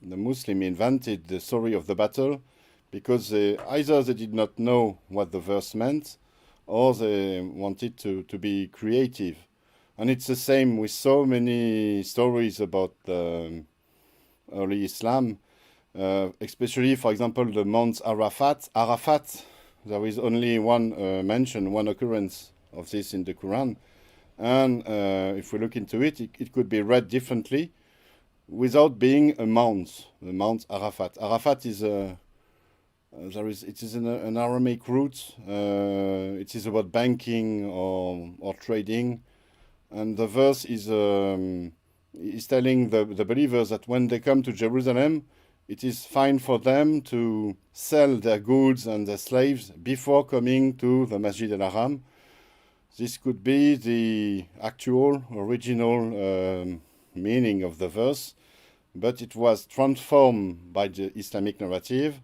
Muslim invented the story of the battle because either they did not know what the verse meant, or they wanted to be creative. And it's the same with so many stories about early Islam, especially, for example, the Mount Arafat. Arafat, there is only one mention, one occurrence of this in the Quran. And if we look into it, it could be read differently without being a mount, the Mount Arafat. Arafat is it is an Aramaic root. It is about banking or trading, and the verse is telling the believers that when they come to Jerusalem, it is fine for them to sell their goods and their slaves before coming to the Masjid al-Haram. This could be the actual original meaning of the verse, but it was transformed by the Islamic narrative.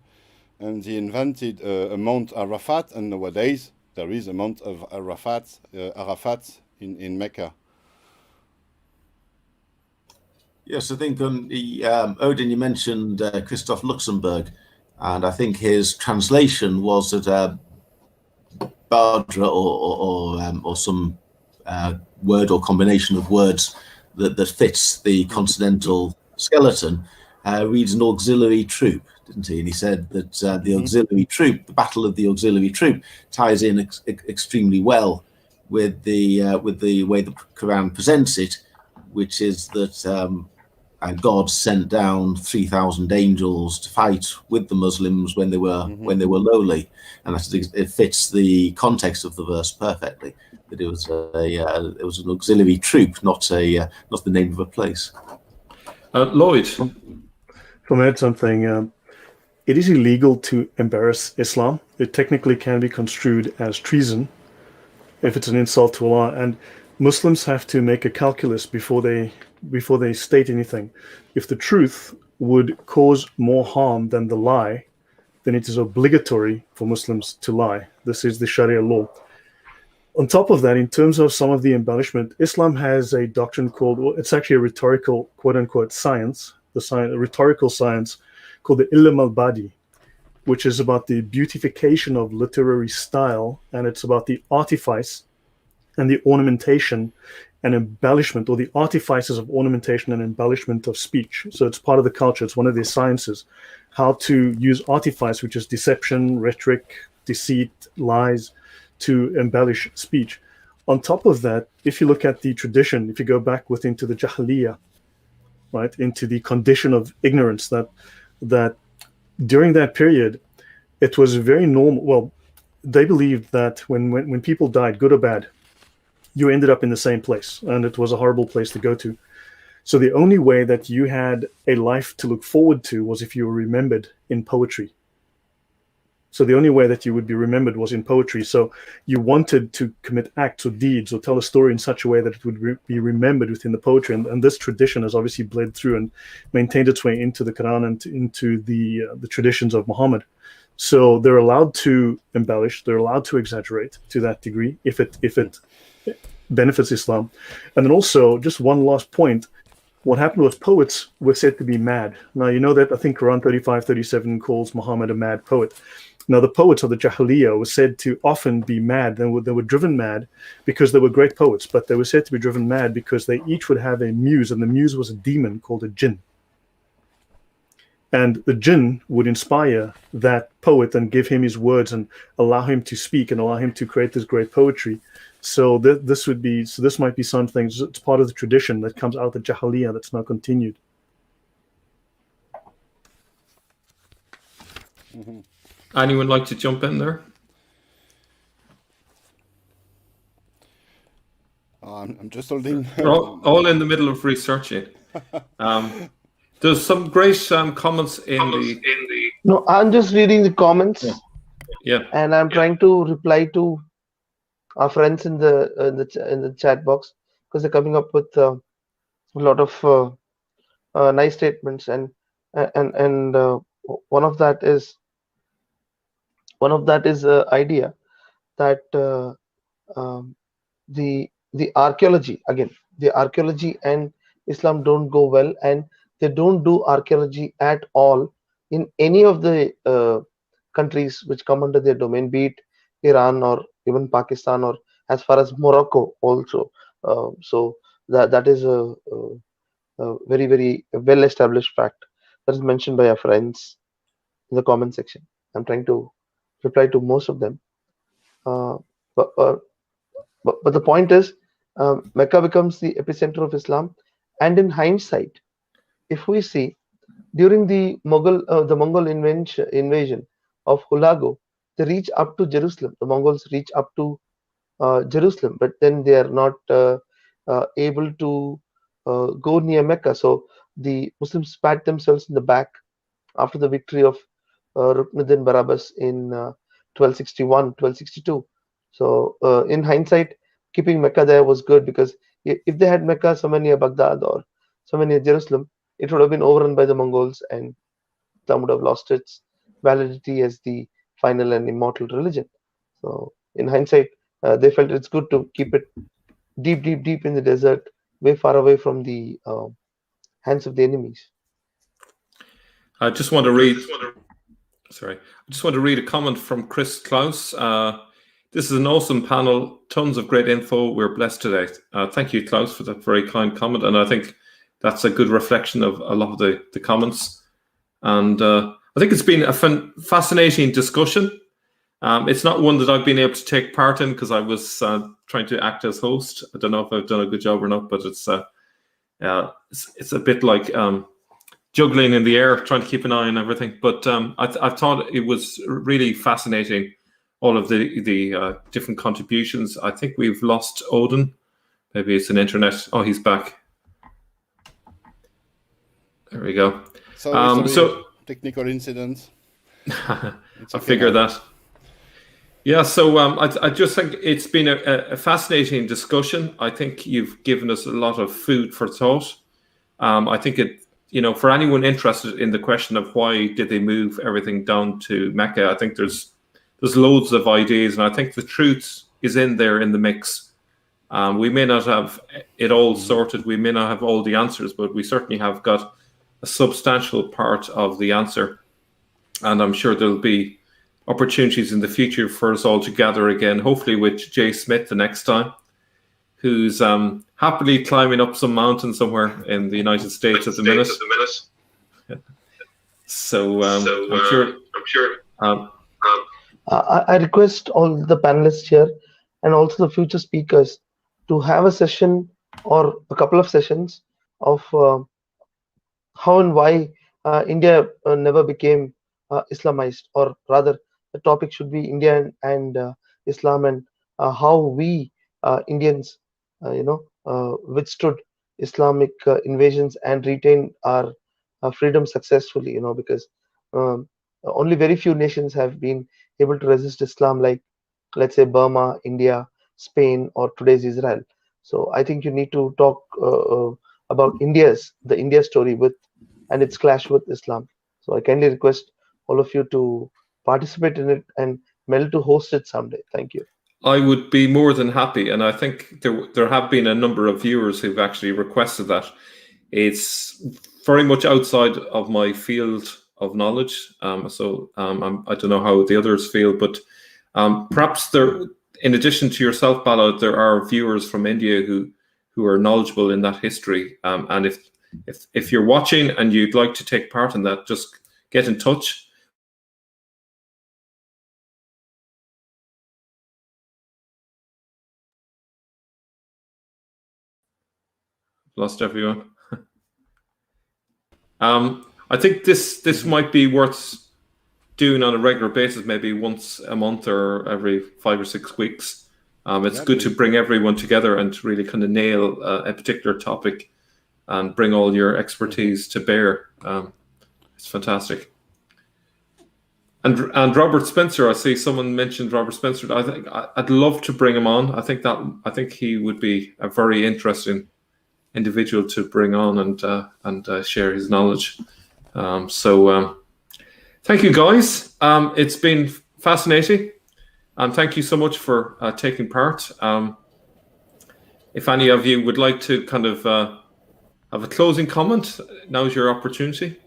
And he invented a Mount Arafat, and nowadays there is a Mount of Arafat in Mecca. Yes, I think Odin, you mentioned Christoph Luxemburg, and I think his translation was that Badra or some word or combination of words that fits the continental skeleton reads an auxiliary troop, didn't he? And he said that the auxiliary troop, the battle of the auxiliary troop, ties in extremely well with the way the Quran presents it, which is that God sent down 3,000 angels to fight with the Muslims when they were lowly, and it fits the context of the verse perfectly. That it was an auxiliary troop, not the name of a place. Lloyd. If I add something, it is illegal to embarrass Islam. It technically can be construed as treason if it's an insult to Allah, and Muslims have to make a calculus before they state anything. If the truth would cause more harm than the lie, then it is obligatory for Muslims to lie. This is the Sharia law. On top of that, in terms of some of the embellishment, Islam has a doctrine called, well, it's actually a rhetorical, quote-unquote, science, a rhetorical science called the Ilm al-Badi, which is about the beautification of literary style, and it's about the artifice and the ornamentation and embellishment, or the artifices of ornamentation and embellishment of speech. So it's part of the culture. It's one of their sciences, how to use artifice, which is deception, rhetoric, deceit, lies, to embellish speech. On top of that, if you look at the tradition, if you go back into the Jahiliyyah, right, into the condition of ignorance, that during that period, it was very normal. Well, they believed that when people died, good or bad, you ended up in the same place, and it was a horrible place to go to. So the only way that you had a life to look forward to was if you were remembered in poetry. So the only way that you would be remembered was in poetry. So you wanted to commit acts or deeds or tell a story in such a way that it would be remembered within the poetry. And this tradition has obviously bled through and maintained its way into the Quran and into the traditions of Muhammad. So they're allowed to embellish, they're allowed to exaggerate to that degree if it benefits Islam. And then also, just one last point, what happened was poets were said to be mad. Now, you know that I think Quran 35:37 calls Muhammad a mad poet. Now, the poets of the Jahiliyyah were said to often be mad. They were driven mad because they were great poets, but they were said to be driven mad because they each would have a muse, and the muse was a demon called a jinn. and the jinn would inspire that poet and give him his words and allow him to speak and allow him to create this great poetry. So this might be something. It's part of the tradition that comes out of the Jahiliyyah that's now continued. Mhm. Anyone like to jump in there? I'm just holding. We're all in the middle of researching. There's some great comments in the. No, I'm just reading the comments, Yeah. and I'm trying to reply to our friends in the chat box, because they're coming up with a lot of nice statements, and one of that is idea that the archaeology, again, the archaeology and Islam don't go well, and they don't do archaeology at all in any of the countries which come under their domain, be it Iran or even Pakistan, or as far as Morocco also. So that is a very, very well established fact that is mentioned by our friends in the comment section. I'm trying to reply to most of them, but the point is, Mecca becomes the epicenter of Islam, and in hindsight, if we see, during the Mongol invasion of Hulagu, they reach up to Jerusalem. The Mongols reach up to Jerusalem, but then they are not able to go near Mecca. So the Muslims pat themselves in the back after the victory of Ruknuddin Barabbas in 1261, 1262. So in hindsight, keeping Mecca there was good, because if they had Mecca somewhere near Baghdad or somewhere near Jerusalem, it would have been overrun by the Mongols, and Islam would have lost its validity as the final and immortal religion. So in hindsight, they felt it's good to keep it deep, deep, deep in the desert, way far away from the hands of the enemies. I just want to read. Sorry, I just want to read a comment from Chris Klaus. This is an awesome panel, tons of great info. We're blessed today. Thank you, Klaus, for that very kind comment, and I think that's a good reflection of a lot of the comments. And I think it's been a fascinating discussion. It's not one that I've been able to take part in because I was trying to act as host. I don't know if I've done a good job or not, but it's a bit like juggling in the air, trying to keep an eye on everything. But I thought it was really fascinating, all of the different contributions. I think we've lost Odin. Maybe it's an internet. Oh, he's back. There we go. Sorry, so technical incident. I figure that. Yeah, so I just think it's been a fascinating discussion. I think you've given us a lot of food for thought. I think for anyone interested in the question of why did they move everything down to Mecca, I think there's loads of ideas, and I think the truth is in there in the mix. We may not have it all sorted, we may not have all the answers, but we certainly have got a substantial part of the answer. And I'm sure there'll be opportunities in the future for us all to gather again, hopefully with Jay Smith the next time, who's happily climbing up some mountain somewhere in the United States at the minute. So I'm sure. I request all the panelists here and also the future speakers to have a session or a couple of sessions of how and why India never became Islamized, or rather the topic should be India and Islam, and how we Indians withstood Islamic invasions and retained our freedom successfully, because only very few nations have been able to resist Islam, like let's say Burma, India, Spain, or today's Israel. So I think you need to talk about the India story and its clash with Islam. So I kindly request all of you to participate in it, and Mel to host it someday. Thank you. I would be more than happy, and I think there have been a number of viewers who've actually requested that. It's very much outside of my field of knowledge, so I don't know how the others feel, but perhaps in addition to yourself, Bala, there are viewers from India who are knowledgeable in that history, and if you're watching and you'd like to take part in that, just get in touch. Lost everyone. I think this might be worth doing on a regular basis, maybe once a month or every 5 or 6 weeks. It's good to bring everyone together and to really kind of nail a particular topic and bring all your expertise to bear. It's fantastic. And Robert Spencer, I see someone mentioned Robert Spencer. I think I'd love to bring him on. I think he would be a very interesting individual to bring on and share his knowledge. Thank you, guys. It's been fascinating. Thank you so much for taking part. If any of you would like to kind of have a closing comment, now's your opportunity.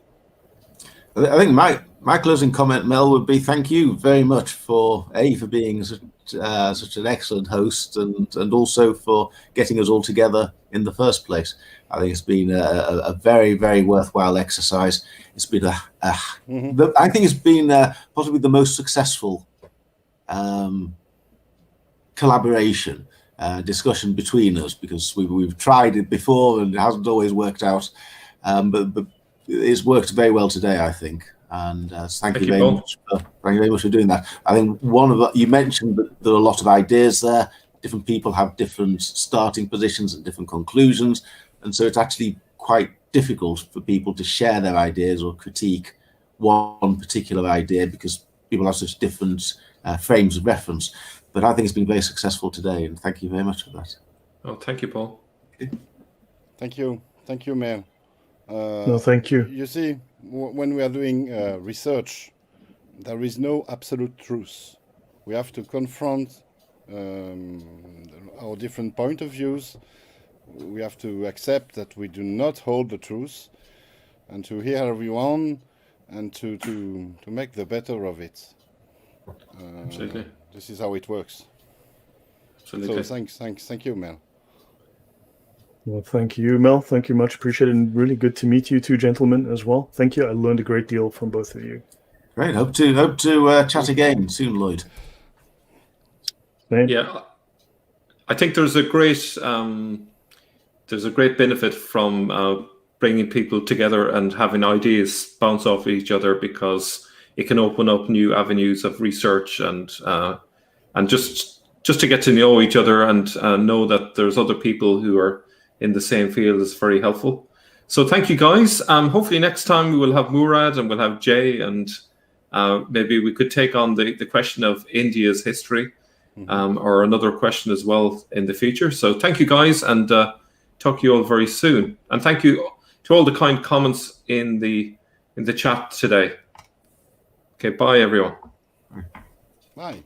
I think my closing comment, Mel, would be thank you very much for being such an excellent host and also for getting us all together in the first place. I think it's been a very, very worthwhile exercise. It's been I think it's been possibly the most successful collaboration discussion between us, because we've tried it before and it hasn't always worked out, but it's worked very well today, I think. And thank you very much for doing that. I think you mentioned that there are a lot of ideas there. Different people have different starting positions and different conclusions, and so it's actually quite difficult for people to share their ideas or critique one particular idea because people have such different frames of reference. But I think it's been very successful today, and thank you very much for that. Oh, thank you, Paul. Thank you, Mel. No, thank you. You see, when we are doing research, there is no absolute truth. We have to confront our different point of views. We have to accept that we do not hold the truth, and to hear everyone and to make the better of it. Absolutely. This is how it works. Absolutely. So thank you, Mel. Well, thank you, Mel. Thank you much. Appreciate it. And really good to meet you two gentlemen as well. Thank you. I learned a great deal from both of you. Great. Hope to chat again soon, Lloyd. Same. Yeah, I think there's a great benefit from bringing people together and having ideas bounce off each other, because it can open up new avenues of research and just to get to know each other and know that there's other people who are in the same field is very helpful. So thank you, guys. Hopefully next time we will have Murad and we'll have Jay, and maybe we could take on the question of India's history, or another question as well in the future. So thank you, guys, and talk to you all very soon. And thank you to all the kind comments in the chat today. Okay, bye everyone. Bye.